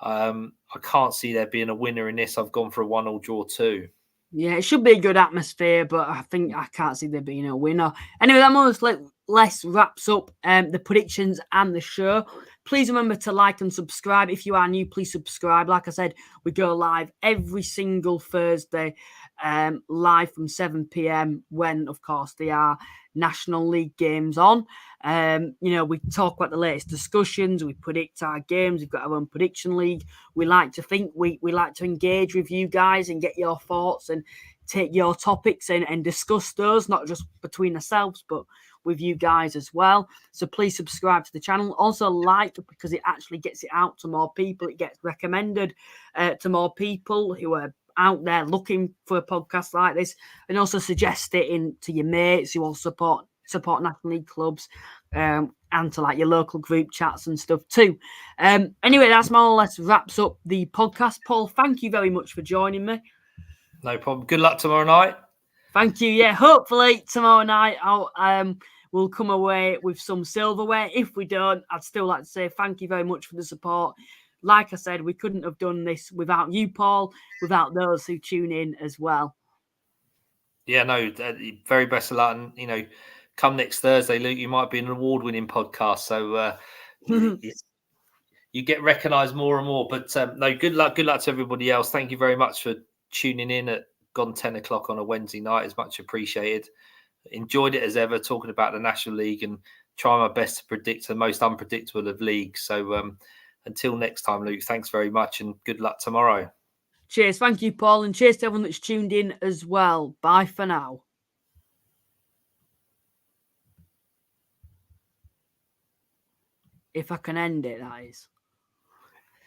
I can't see there being a winner in this. I've gone for a 1-1 draw too. Yeah, it should be a good atmosphere, but I can't see there being a winner. Anyway, that more or less wraps up the predictions and the show. Please remember to like and subscribe. If you are new, please subscribe. Like I said, we go live every single Thursday, live from 7 p.m. when, of course, they are National League games on. We talk about the latest discussions. We predict our games. We've got our own prediction league. We like to think we like to engage with you guys and get your thoughts and take your topics and discuss those, not just between ourselves, but with you guys as well. So please subscribe to the channel. Also like, because it actually gets it out to more people. It gets recommended to more people who are out there looking for a podcast like this, and also suggest it to your mates who will support National League clubs, and to like your local group chats and stuff too. Anyway, that's more or less wraps up the podcast. Paul, thank you very much for joining me. No problem. Good luck tomorrow night. Thank you. Yeah, hopefully tomorrow night we'll come away with some silverware. If we don't, I'd still like to say thank you very much for the support. Like I said, we couldn't have done this without you, Paul, without those who tune in as well. Yeah, no, very best of luck. And, come next Thursday, Luke, you might be an award-winning podcast. So you get recognised more and more. But no, good luck. Good luck to everybody else. Thank you very much for tuning in at gone 10 o'clock on a Wednesday night. It's much appreciated. Enjoyed it as ever, talking about the National League and trying my best to predict the most unpredictable of leagues. So until next time, Luke, thanks very much and good luck tomorrow. Cheers. Thank you, Paul. And cheers to everyone that's tuned in as well. Bye for now. If I can end it, that is.